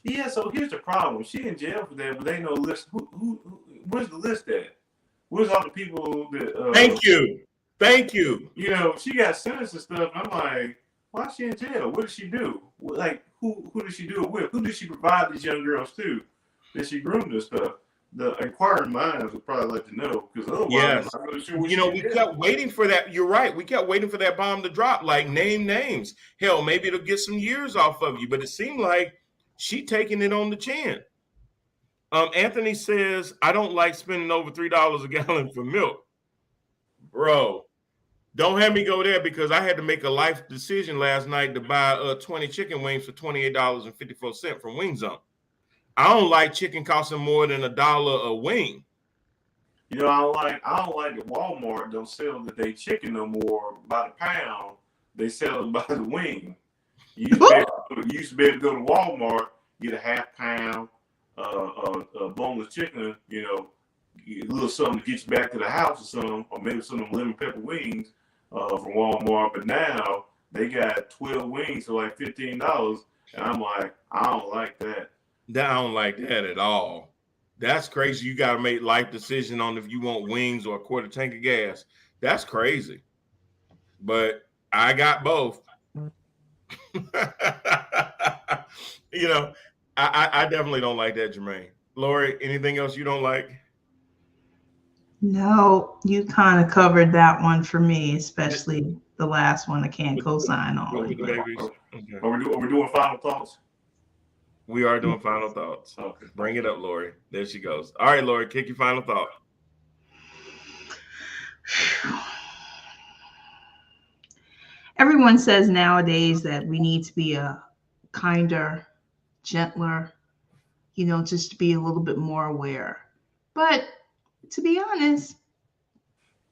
[SPEAKER 5] Yeah, so here's the problem. She in jail for that, but they no list. Where's the list at? Where's all the people that?
[SPEAKER 3] Thank you.
[SPEAKER 5] You know, she got sentenced and stuff. And I'm like, why is she in jail? What did she do? Like, who did she do it with? Who did she provide these young girls to? Did she groom this stuff? The inquiring minds would probably like to know, because otherwise,
[SPEAKER 3] yes.
[SPEAKER 5] I'm not really sure what
[SPEAKER 3] we kept waiting for that. You're right. We kept waiting for that bomb to drop. Like, name names. Hell, maybe it'll get some years off of you. But it seemed like she taking it on the chin. Anthony says, I don't like spending over $3 a gallon for milk. Bro, don't have me go there, because I had to make a life decision last night to buy 20 chicken wings for $28.54 from Wing Zone. I don't like chicken costing more than $1 a wing.
[SPEAKER 5] You know, I don't like that Walmart don't sell the day chicken no more by the pound. They sell it by the wing. You used to be able to go to Walmart, get a half pound boneless chicken, you know, a little something to get you back to the house or something, or maybe some of them lemon pepper wings from Walmart. But now they got 12 wings for like $15, and I'm like, I don't like that.
[SPEAKER 3] I don't like that at all. That's crazy. You got to make life decision on if you want wings or a quarter tank of gas. That's crazy. But I got both. You know, I definitely don't like that, Jermaine. Lori, anything else you don't like?
[SPEAKER 4] No, you kind of covered that one for me, especially the last one. I can't co-sign on.
[SPEAKER 5] Okay. Are we doing final thoughts?
[SPEAKER 3] We are doing final thoughts.
[SPEAKER 5] Okay.
[SPEAKER 3] Bring it up, Lori. There she goes. All right, Lori, kick your final thought.
[SPEAKER 4] Everyone says nowadays that we need to be a kinder, gentler, you know, just to be a little bit more aware. But to be honest,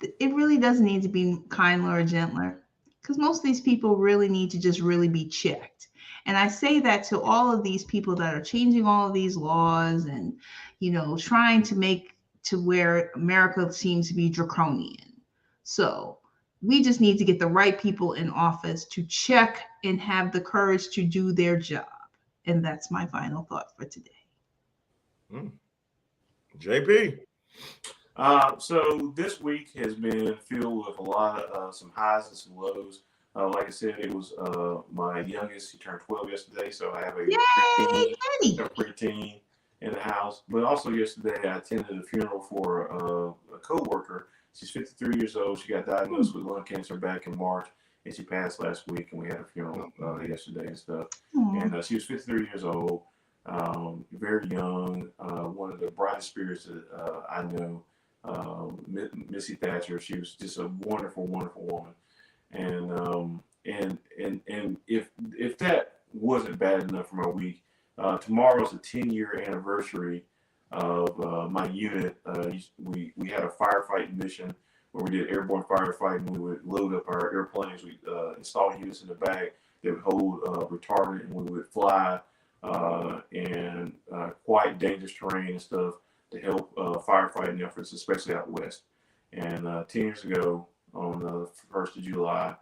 [SPEAKER 4] it really doesn't need to be kinder or gentler, because most of these people really need to just really be checked. And I say that to all of these people that are changing all of these laws and, you know, trying to make to where America seems to be draconian. So we just need to get the right people in office to check and have the courage to do their job. And that's my final thought for today.
[SPEAKER 3] JP.
[SPEAKER 5] So this week has been filled with a lot of some highs and some lows. Like I said, it was my youngest. He turned 12 yesterday, so I have a preteen in the house. But also yesterday, I attended a funeral for a coworker. She's 53 years old. She got diagnosed with lung cancer back in March, and she passed last week. And we had a funeral yesterday and stuff. And she was 53 years old, very young, one of the brightest spirits that I know. Missy Thatcher. She was just a wonderful, wonderful woman. And if that wasn't bad enough for my week, tomorrow's the 10-year anniversary of my unit. We had a firefighting mission where we did airborne firefighting. We would load up our airplanes. We install units in the back that would hold retardant, and we would fly in quite dangerous terrain and stuff to help firefighting efforts, especially out west. And 10 years ago, on the 1st of July,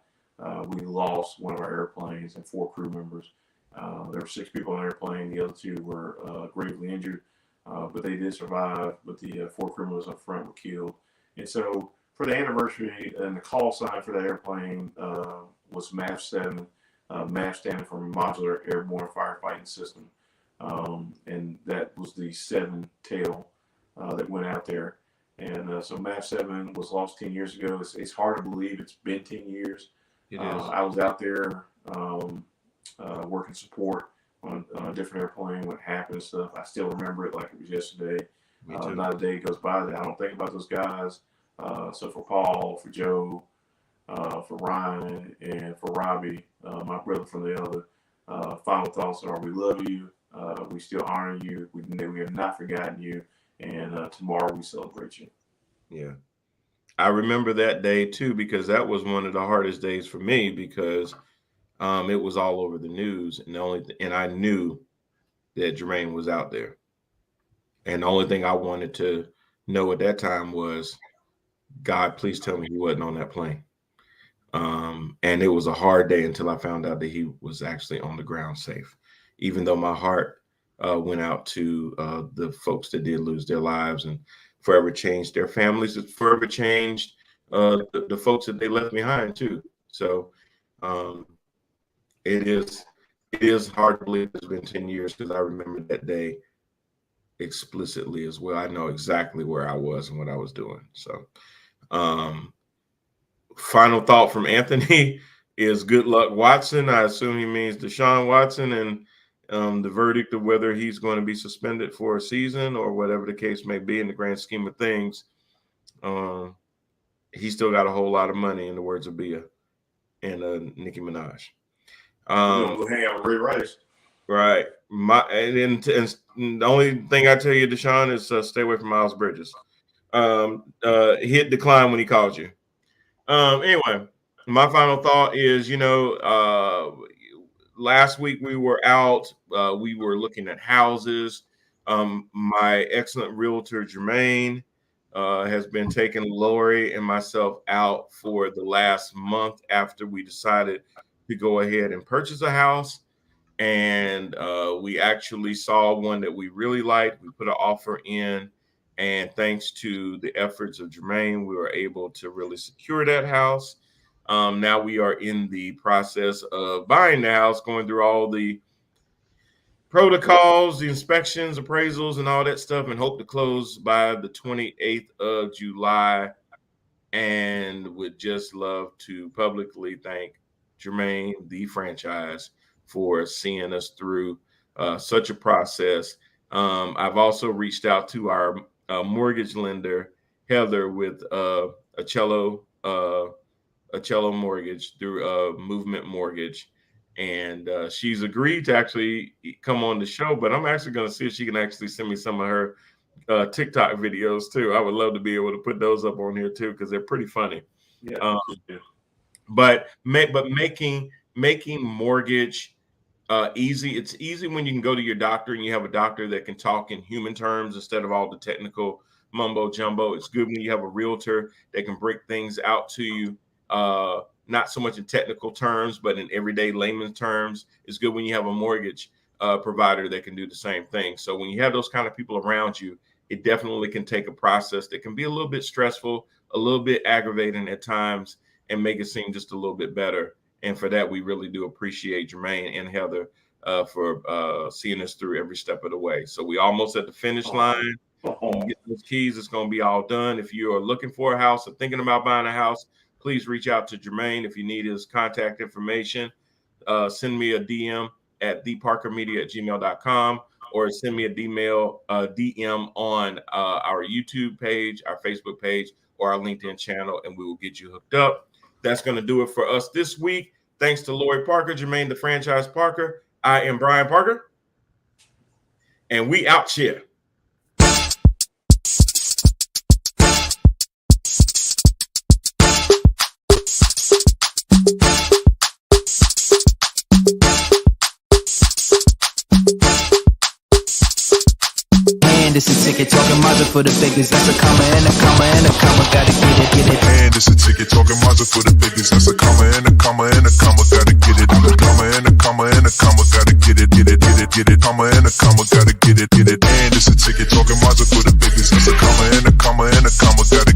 [SPEAKER 5] we lost one of our airplanes and 4 crew members. There were 6 people on the airplane. The other 2 were gravely injured, but they did survive. But the 4 crew members up front were killed. And so for the anniversary, and the call sign for that airplane was MAF 7, MAF standing for Modular Airborne Firefighting System. And that was the 7 tail that went out there. And so MAF 7 was lost 10 years ago. It's hard to believe it's been 10 years.
[SPEAKER 3] It is.
[SPEAKER 5] I was out there working support on a different airplane when it happened and stuff. I still remember it like it was yesterday. Not a day goes by that I don't think about those guys. So for Paul, for Joe, for Ryan, and for Robbie, my brother from the other, final thoughts are: we love you. We still honor you. We have not forgotten you. And tomorrow we celebrate you.
[SPEAKER 3] Yeah. I remember that day too, because that was one of the hardest days for me, because it was all over the news, and I knew that Jermaine was out there. And the only thing I wanted to know at that time was, God, please tell me he wasn't on that plane. And it was a hard day until I found out that he was actually on the ground safe, even though my heart went out to the folks that did lose their lives and forever changed their families. It forever changed the folks that they left behind too. So it is hard to believe it's been 10 years, because I remember that day explicitly as well. I know exactly where I was and what I was doing. So final thought from Anthony is good luck, Watson. I assume he means Deshaun Watson, and the verdict of whether he's going to be suspended for a season or whatever the case may be in the grand scheme of things. He still got a whole lot of money, in the words of Bia and Nicki Minaj.
[SPEAKER 5] We'll hang out with Ray Rice.
[SPEAKER 3] Right. And the only thing I tell you, Deshaun, is stay away from Miles Bridges. Hit decline when he calls you. Anyway, my final thought is, last week we were out. We were looking at houses. My excellent realtor, Jermaine, has been taking Lori and myself out for the last month after we decided to go ahead and purchase a house. And we actually saw one that we really liked. We put an offer in, and thanks to the efforts of Jermaine, we were able to really secure that house. Now we are in the process of buying the house, going through all the protocols, the inspections, appraisals, and all that stuff, and hope to close by the 28th of July. And would just love to publicly thank Jermaine, the franchise, for seeing us through such a process. I've also reached out to our mortgage lender, Heather, with a cello mortgage through Movement Mortgage. And she's agreed to actually come on the show, but I'm actually going to see if she can actually send me some of her TikTok videos too. I would love to be able to put those up on here too, because they're pretty funny.
[SPEAKER 5] Yeah.
[SPEAKER 3] But making mortgage easy. It's easy when you can go to your doctor and you have a doctor that can talk in human terms instead of all the technical mumbo jumbo. It's good when you have a realtor that can break things out to you, not so much in technical terms, but in everyday layman terms. It's good when you have a mortgage provider that can do the same thing. So when you have those kind of people around you, it definitely can take a process that can be a little bit stressful, a little bit aggravating at times, and make it seem just a little bit better. And for that, we really do appreciate Jermaine and Heather for seeing us through every step of the way. So we almost at the finish line. When we get those keys, it's going to be all done. If you are looking for a house or thinking about buying a house, please reach out to Jermaine. If you need his contact information, send me a DM at theparkermedia@gmail.com, or send me a DM on our YouTube page, our Facebook page, or our LinkedIn channel, and we will get you hooked up. That's going to do it for us this week. Thanks to Lori Parker, Jermaine, the franchise Parker. I am Brian Parker, and we out here.
[SPEAKER 1] This a ticket talking Mazda for the biggest. That's a comma and a comma and a comma. Gotta get it.
[SPEAKER 2] And it's a ticket talking Mazda for the biggest. That's a comma and a comma and a comma. Gotta get it. I'm a comma and a comma and a comma. Gotta get it. Comma and a comma. Gotta get it. And it's a ticket talking Mazda for the biggest. That's a comma and a comma and a comma. Gotta